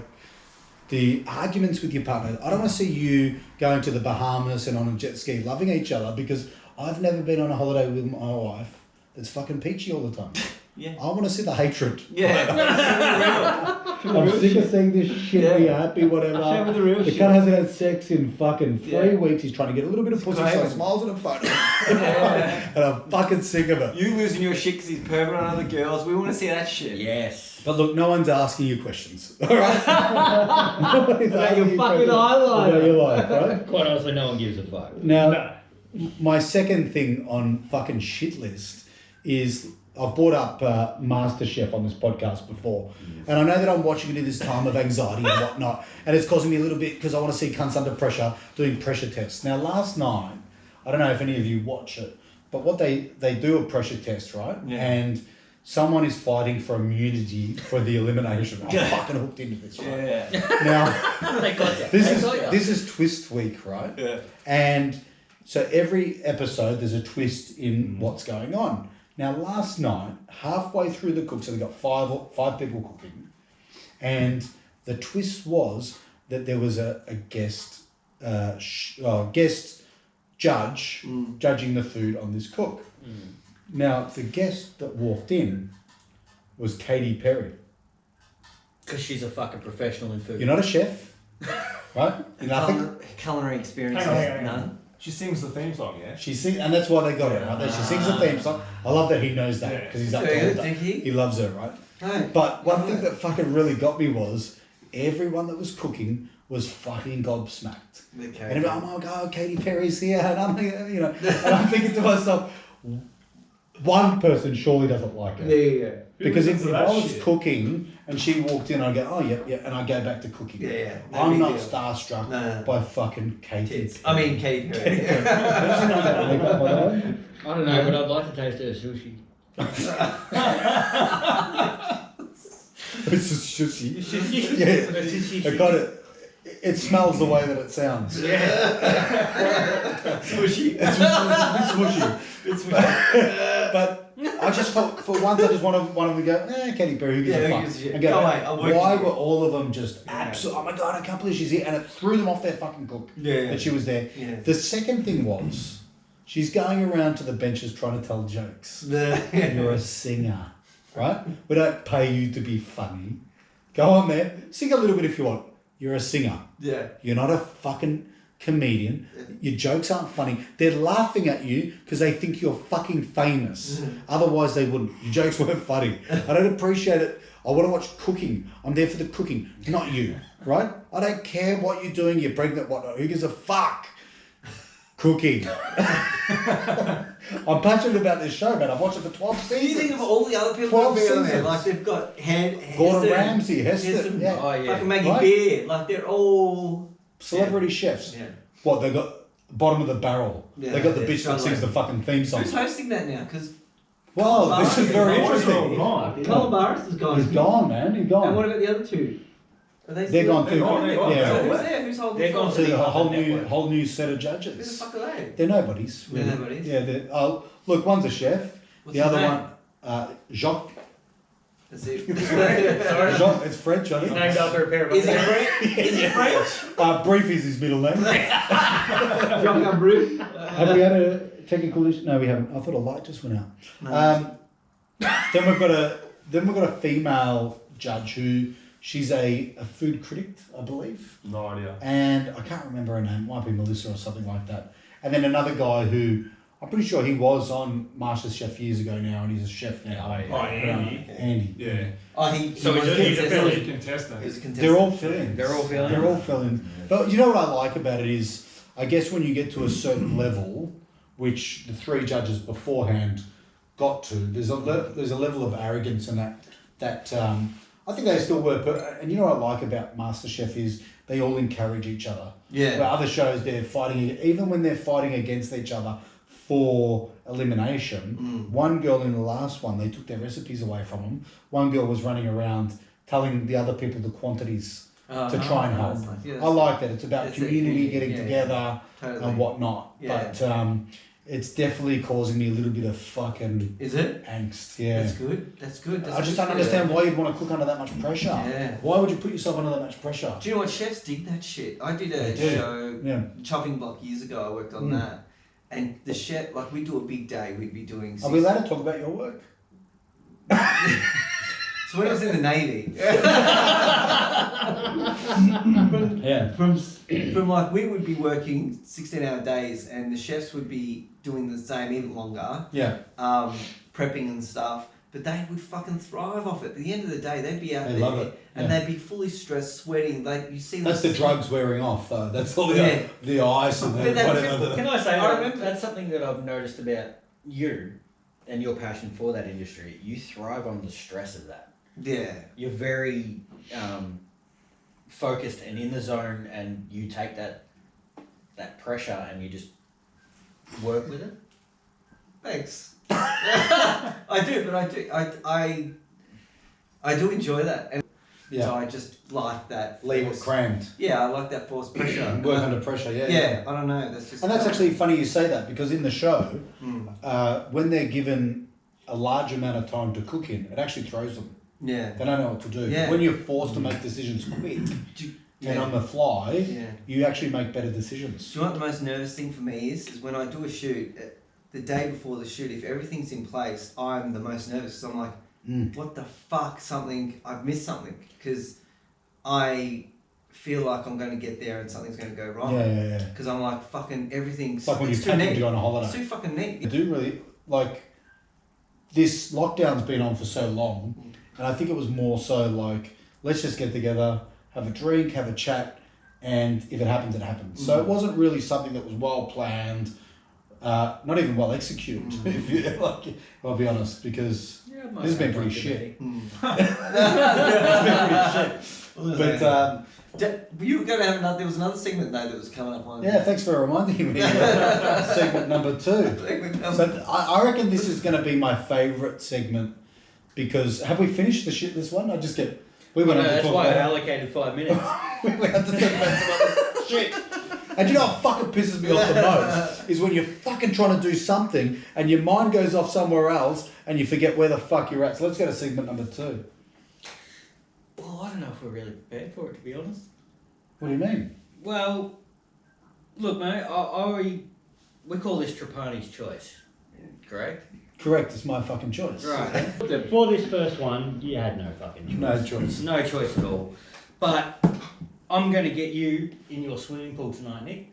the arguments with your partner. I don't want to see you going to the Bahamas and on a jet ski loving each other, because I've never been on a holiday with my wife that's fucking peachy all the time. Yeah. I want to see the hatred. Yeah. I'm sick of seeing this shit, Yeah. be happy, whatever. Share with the real The shit. cunt hasn't had sex in fucking 3 weeks. He's trying to get a little bit of pussy, so he great. smiles in a photo. And I'm fucking sick of it. You losing your shit because he's perving on other girls. We want to see that shit. Yes. But look, no one's asking you questions, alright? Nobody's About asking your you fucking questions eyeliner. about your life, right? Quite honestly, no one gives a fuck. Now, my second thing on fucking shit list is I've brought up MasterChef on this podcast before, and I know that I'm watching it in this time of anxiety and whatnot, and it's causing me a little bit because I want to see cunts under pressure doing pressure tests. Now, last night, I don't know if any of you watch it, but what they do a pressure test, right? Yeah. And someone is fighting for immunity for the elimination. I'm fucking hooked into this, right? Yeah. Now, They got you. this is twist week, right? Yeah. And so every episode there's a twist in what's going on. Now last night, halfway through the cook, so they got five people cooking, and the twist was that there was a guest guest judge judging the food on this cook. Now the guest that walked in was Katy Perry. Because she's a fucking professional in food. You're not a chef, right? You're nothing. Culinary experiences, Hang on. none. She sings the theme song, yeah? She sings, and that's why they got her, right? That she sings the theme song. I love that he knows that because he's up Very to good, that. Dicky. He loves her, right? Hey, But one love thing it. that fucking really got me was everyone that was cooking was fucking gobsmacked. Okay. And everyone, oh my god, Katy Perry's here, and I'm, and I'm thinking to myself, one person surely doesn't like her. Yeah. Because if listens to I that was shit? cooking and she walked in, I'd go, oh yeah, and I go back to cooking. Yeah. No I'm big not deal. starstruck No. by fucking Katy. Tits. I mean, Katy Perry. Does she know that makeup, by the way? I don't know, but I'd like to taste her sushi. It's just sushi. Yeah, I got it. It smells the way that it sounds. Smushy. It's smushy. It's smushy. But I just thought, for once, I just wanted one of them to go, Katy Perry, who gives Yeah, a who fuck? gives a shit? And go, Go away, I'll work why with you. were all of them just absolute? Oh my god, I can't believe she's here, and it threw them off their fucking cook Yeah. that she was there. Yeah. The second thing was, she's going around to the benches trying to tell jokes. You're a singer, right? We don't pay you to be funny. Go on there, sing a little bit if you want. You're a singer. Yeah. You're not a fucking comedian. Your jokes aren't funny. They're laughing at you because they think you're fucking famous. Otherwise, they wouldn't. Your jokes weren't funny. I don't appreciate it. I want to watch cooking. I'm there for the cooking, not you, right? I don't care what you're doing. You're pregnant, whatnot. Who gives a fuck? Cooking. I'm passionate about this show, man. I've watched it for 12 Do you think seasons. of all the other people 12 that have been on there? seasons. Like they've got Gordon Heston, Ramsay, Heston, yeah. Oh, yeah. fucking Maggie Right? Beard. Like they're all Celebrity chefs. Yeah. What, they got bottom of the barrel. Yeah, They got the yeah, bitch that struggling. sings the fucking theme song. Who's hosting that now? Because Well, this is very Barnes is interesting. gone. Colin Barris is gone. He's gone, man. He's And what gone. about the other two? are they They're still- gone too. They're gone. So Yeah. who's there? Who's holding They're the gone fort? So a whole Network. new, whole new set of Who the judges. fuck are they? They're nobodies. They're really. nobodies? Yeah. Look, one's a chef. What's The his other name? one, Jacques. That's it. Jacques. It's French, I think. Named after a pair of Is it French? Is it French? Brief is his middle name. Jean Bruce. Have we had a technical issue? No, we haven't. I thought a light just went out. No. Then we've got a female judge who she's a food critic, I believe, No idea. and I can't remember her name. Might be Melissa or something like that. And then another guy who I'm pretty sure he was on MasterChef years ago now, and he's a chef now. Oh, Andy. Andy. Yeah. Oh, So was he's a a- he's a contestant. fairly- He's a contestant. He was a contestant. They're all fill-ins. They're all fill-ins. They're all fill-ins. But you know what I like about it is, I guess when you get to a certain level, which the three judges beforehand got to, there's a level of arrogance and that I think they still were. And you know what I like about MasterChef is they all encourage each other. Yeah. Where other shows they're fighting, even when they're fighting against each other for elimination. One girl in the last one, they took their recipes away from them. One girl was running around telling the other people the quantities to try and help. That's nice. Yeah, I that's like that. It's about It's a community community, getting yeah, together totally. and whatnot. Yeah. But it's definitely causing me a little bit of fucking Is it? angst. Yeah. That's good. That's good. That's I just good don't for understand you. why you'd want to cook under that much pressure. Yeah. Why would you put yourself under that much pressure? Do you know what, chefs dig that shit? I did a They do. show, Yeah. chopping block years ago. I worked on that, and the chef, like we do a big day. We'd be doing. Are we allowed to talk about your work? So when I was in the Navy, Yeah. from like we would be working 16-hour days, and the chefs would be doing the same, even longer, Yeah. prepping and stuff. But they would fucking thrive off it. At the end of the day, they'd be out They there, love it, and yeah. they'd be fully stressed, sweating. Like you see, That's them the drugs wearing off, though. That's all Yeah. the ice and the But that- whatever. Can I say I that? remember- That's something that I've noticed about you and your passion for that industry. You thrive on the stress of that. Yeah. You're very focused and in the zone, and you take that pressure and you just work with it. Thanks. I do, but I do enjoy that, and so Yeah. I just like that. Leave it forced- crammed. Yeah, I like that forced pressure. Work under pressure, yeah. Yeah, I don't know. That's just. And that's actually funny you say that, because in the show, Mm. when they're given a large amount of time to cook in, it actually throws them. Yeah. They don't know what to do. Yeah. When you're forced to make decisions quick and on the fly, Yeah. you actually make better decisions. Do you know what the most nervous thing for me is? Is when I do a shoot, the day before the shoot, if everything's in place, I'm the most nervous. So I'm like, what the fuck? I've missed something. Because I feel like I'm going to get there and something's going to go wrong. Yeah. Because I'm like, fucking everything's... It's like when it's you're too packing neat. to go on a holiday. It's too fucking neat. I do really, like, this lockdown's been on for so long, and I think it was more so like, let's just get together, have a drink, have a chat, and if it happens, it happens. So it wasn't really something that was well planned, not even well executed, if you like. I'll be honest, because this has been pretty shit. It's been pretty shit. But you were going to have another... There was another segment, though, that was coming up on... yeah, thanks for reminding me. Segment number 2. So I reckon this is going to be my favourite segment, because have we finished the shit this one? I just get... We went on to That's talk why I about allocated 5 minutes. we went on to talk about some other shit. And you know what fucking pisses me off the most? Is when you're fucking trying to do something and your mind goes off somewhere else and you forget where the fuck you're at. So let's go to segment number 2. Well, I don't know if we're really prepared for it, to be honest. What do you mean? Well, look, mate, we call this Trapanischoice, correct? Correct, it's my fucking choice. Right. For this first one, you had no fucking choice. No choice. No choice at all. But I'm going to get you in your swimming pool tonight, Nick.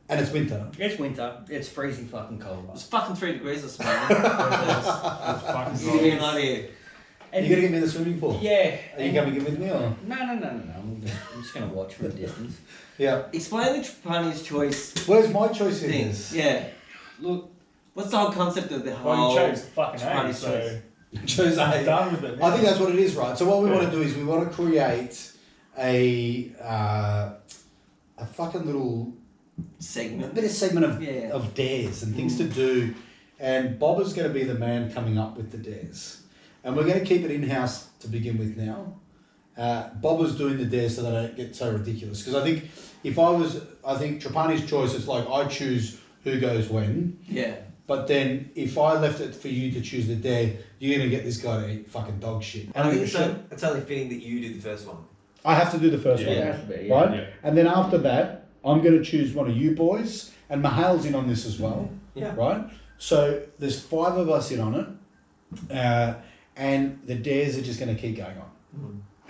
And it's winter. It's winter. It's freezing fucking cold. It's fucking 3 degrees this morning. That's fucking You give me an idea. Are you going to get me in the swimming pool? Yeah. Are you coming with me or? No. I'm just going to watch from a distance. Yeah. Explain the Trapanischoice Where's my choice in thing. this? Yeah. Look, What's the whole concept of the whole... Well, you chose the fucking A, Trapanischoice? so Choose I'm A. done with it. I think that's what it is, right? So what we want to do is we want to create a fucking little Segment. bit of segment of Yeah. of dares and things to do, and Bob is going to be the man coming up with the dares, and we're going to keep it in house to begin with now. Bob was doing the dares so they don't get so ridiculous, because I think Trapani's choice, it's like I choose who goes when. Yeah. But then, if I left it for you to choose the dare, you're gonna get this guy to eat fucking dog shit. I think it's only fitting that you do the first one. I have to do the first Yeah, one, it has to be, yeah. right? Yeah. And then after that, I'm gonna choose one of you boys, and Mahal's in on this as well, Yeah. right? So there's 5 of us in on it, and the dares are just gonna keep going on,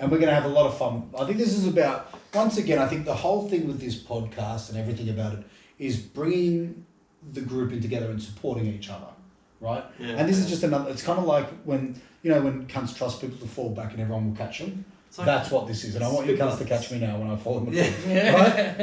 and we're gonna have a lot of fun. I think this is about, once again, I think the whole thing with this podcast and everything about it is bringing the group in together and supporting each other, right? Yeah. And this is just another, it's kind of like when cunts trust people to fall back and everyone will catch them. It's like- That's what this is, and I want you cunts to catch me now when I fall in the pool. Yeah. Right?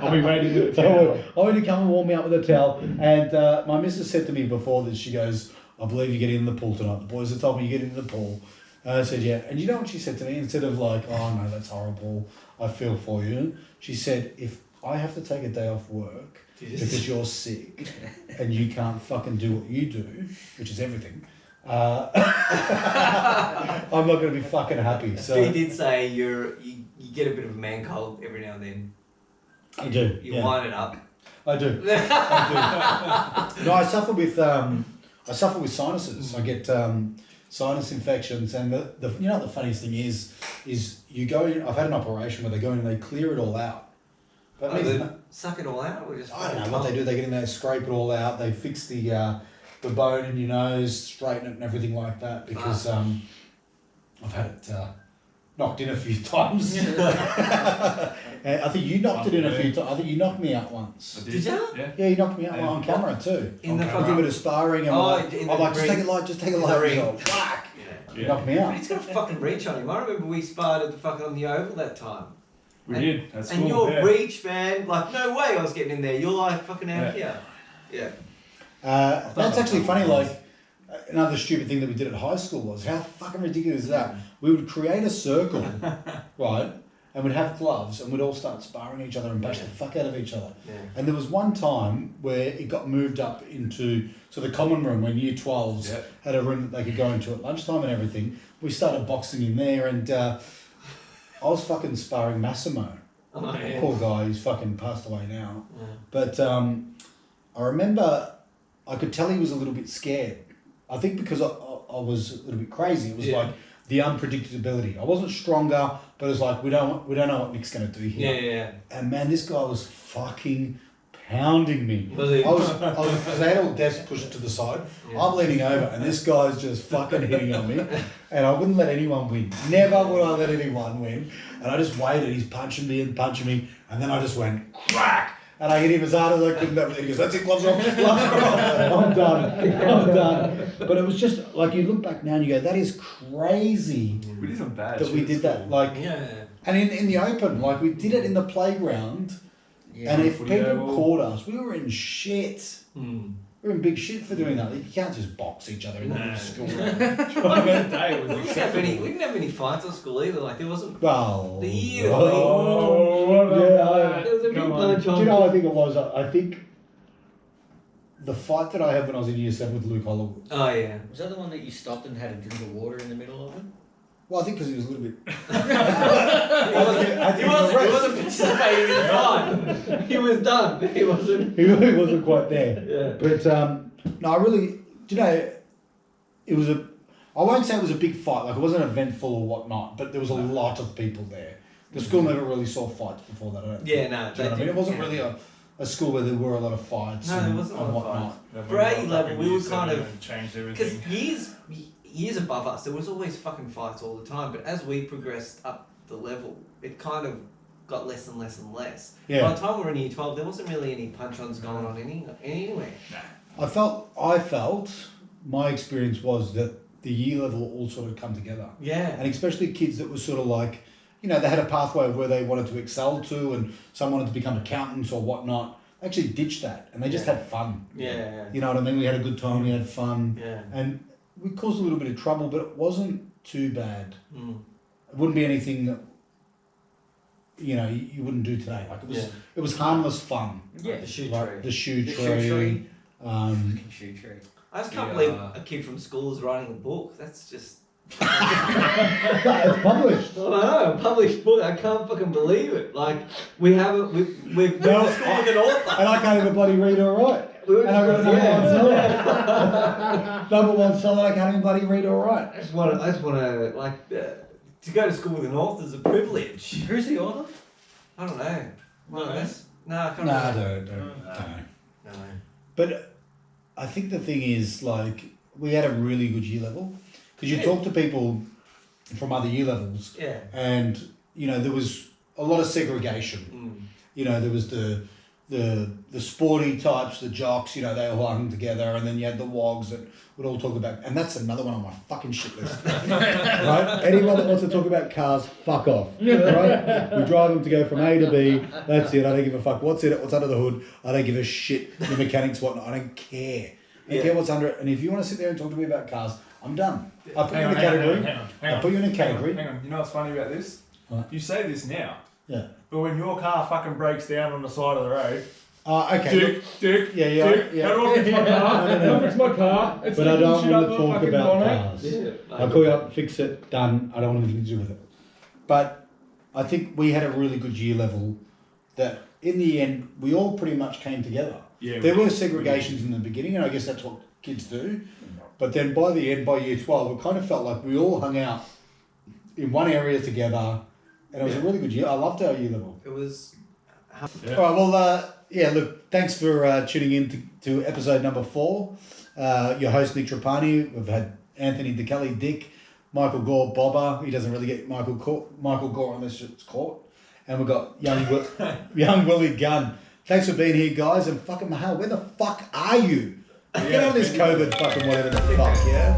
I'll be waiting to So I want you to come and warm me up with a towel. And my missus said to me before this, she goes, I believe you get in the pool tonight. The boys have told me you get into the pool. And I said, yeah. And you know what she said to me? Instead of like, oh no, that's horrible, I feel for you. She said, if I have to take a day off work because you're sick and you can't fucking do what you do, which is everything, I'm not going to be fucking happy. So He did say you get a bit of a man cold every now and then. I do. You yeah. wind it up. I do. I do. No, I suffer with sinuses. I get sinus infections, and the you know what the funniest thing is you go in, I've had an operation where they go in and they clear it all out. But They suck it all out, or just... I don't know what they do. They get in there, scrape it all out. They fix the bone in your nose, straighten it and everything like that, because I've had it knocked in a few times. I think you knocked it in a few times. I think you knocked me out once. Did you? Yeah. Yeah, you knocked me out Yeah. on camera too. In the I fucking... give it a sparring and Oh, I'm in like, the just ring. take it light, just take it In the light. ring. So, whack! Yeah. You knocked me But out. he's got a fucking reach on him. I remember we sparred at the fucking on the oval that time. We did. That's And cool. your yeah. reach, man, like no way I was getting in there. You're like fucking out here. Yeah. That's actually funny. Like another stupid thing that we did at high school was, how fucking ridiculous is that? We would create a circle, right? And we'd have gloves and we'd all start sparring each other and bash the fuck out of each other. Yeah. And there was one time where it got moved up into the common room when year 12s Yep. had a room that they could go into at lunchtime and everything. We started boxing in there, and I was fucking sparring Massimo. Oh, yeah. Poor guy, he's fucking passed away now. Yeah. But I remember I could tell he was a little bit scared. I think because I was a little bit crazy. It was Yeah. like the unpredictability. I wasn't stronger, but it was like we don't know what Nick's going to do here. Yeah. And man, this guy was fucking pounding me. Was he? Because they had all desks pushed to the side. Yeah. I'm leaning over, and this guy's just fucking hitting on me, and I wouldn't let anyone win. Never would I let anyone win. And I just waited. He's punching me, and then I just went crack. And I hit him as hard as I could. And he goes, "That's it, gloves off, gloves off." I'm done. But it was just like you look back now and you go, "That is crazy." We did some bad That shit we at did that, school. like, Yeah. and in the open, like we did it in the playground. Yeah. And if Footy people oval. caught us, we were in shit. Mm. We were in big shit for doing that. Like, you can't just box each other in the No. school. Back in the day, it was We acceptable. didn't have any fights at school either. Like there wasn't. Well, The year Oh, what about Yeah, that? There was a big Come on. punch do on. you know what I think it was? I think the fight that I had when I was in year 7 with Luke Hollywood. Oh yeah. Was that the one that you stopped and had a drink of water in the middle of it? Well, I think because he was a little bit. He wasn't participating in the fight. He was done. He wasn't. He really wasn't quite there. Yeah. But no, I really, do you know, it was a. I won't say it was a big fight. Like it wasn't eventful or whatnot, but there was a lot of people there. The school never really saw fights before that. I don't think. Yeah, no. Do you know what I mean? It wasn't really a school where there were a lot of fights. No, and, there wasn't a and lot of whatnot. fights. For A level, we were kind of changed because everything. years above us, there was always fucking fights all the time. But as we progressed up the level, it kind of got less and less and less. Yeah. By the time we were in year 12, there wasn't really any punch-ons going on anywhere. I felt my experience was that the year level all sort of come together. Yeah. And especially kids that were sort of like, you know, they had a pathway of where they wanted to excel to, and some wanted to become accountants or whatnot. They actually ditched that, and they just had fun. Yeah. You know what I mean? We had a good time, we had fun, Yeah. and we caused a little bit of trouble, but it wasn't too bad. Mm. It wouldn't be anything that, you know, you wouldn't do today. Like it was, Yeah. it was harmless fun. Yeah. The shoe Like tree. the shoe The tree. shoe tree. Um, Shoe tree. I just can't Yeah. believe a kid from school is writing a book. That's just. it's published. I don't know, a published book. I can't fucking believe it. Like we haven't. We've been No, to school with an author. And I can't even bloody read or write. We went And I got a number yeah. one solid. Number one solid, I can't even bloody read or write. I just want to like to go to school with an author is a privilege. Who's the author? I don't know. One of us? No, I can't. Nah, remember. don't. No. But I think the thing is, like, we had a really good year level. Because you Yeah. talk to people from other year levels, Yeah. and, you know, there was a lot of segregation. Mm. You know, there was the sporty types, the jocks, you know, they all hung together, and then you had the wogs that would all talk about, and that's another one on my fucking shit list. Right? Anyone that wants to talk about cars, fuck off. Right? We drive them to go from A to B, that's it, I don't give a fuck what's in it, what's under the hood, I don't give a shit, the mechanics, whatnot, I don't care. I don't care what's under it, and if you want to sit there and talk to me about cars, I'm done. I put you in a category. I put you in a category. Hang on. You know what's funny about this? What? You say this now, Yeah. but when your car fucking breaks down on the side of the road, Okay. Dick, Yeah. how do I fix my car? No. How do I fix my car? It's But I leaking don't shit want up to the talk fucking about bonnet. cars. Yeah. I'll call you up, fix it, done. I don't want anything to do with it. But I think we had a really good year level that in the end, we all pretty much came together. Yeah, There we- were segregations in the beginning, and I guess that's what kids do. But then by the end, by year 12, it kind of felt like we all hung out in one area together, and it was a really good year. I loved our year level. It was. Yeah. All right, well, yeah, look, thanks for tuning in to episode number 4. Your host, Nick Trapani. We've had Anthony DeKelly, Dick, Michael Gore, Bobba. He doesn't really get Michael Gore unless it's caught. And we've got young Willie Gunn. Thanks for being here, guys. And fucking Mahal, where the fuck are you? Get on this COVID fucking whatever the fuck, yeah?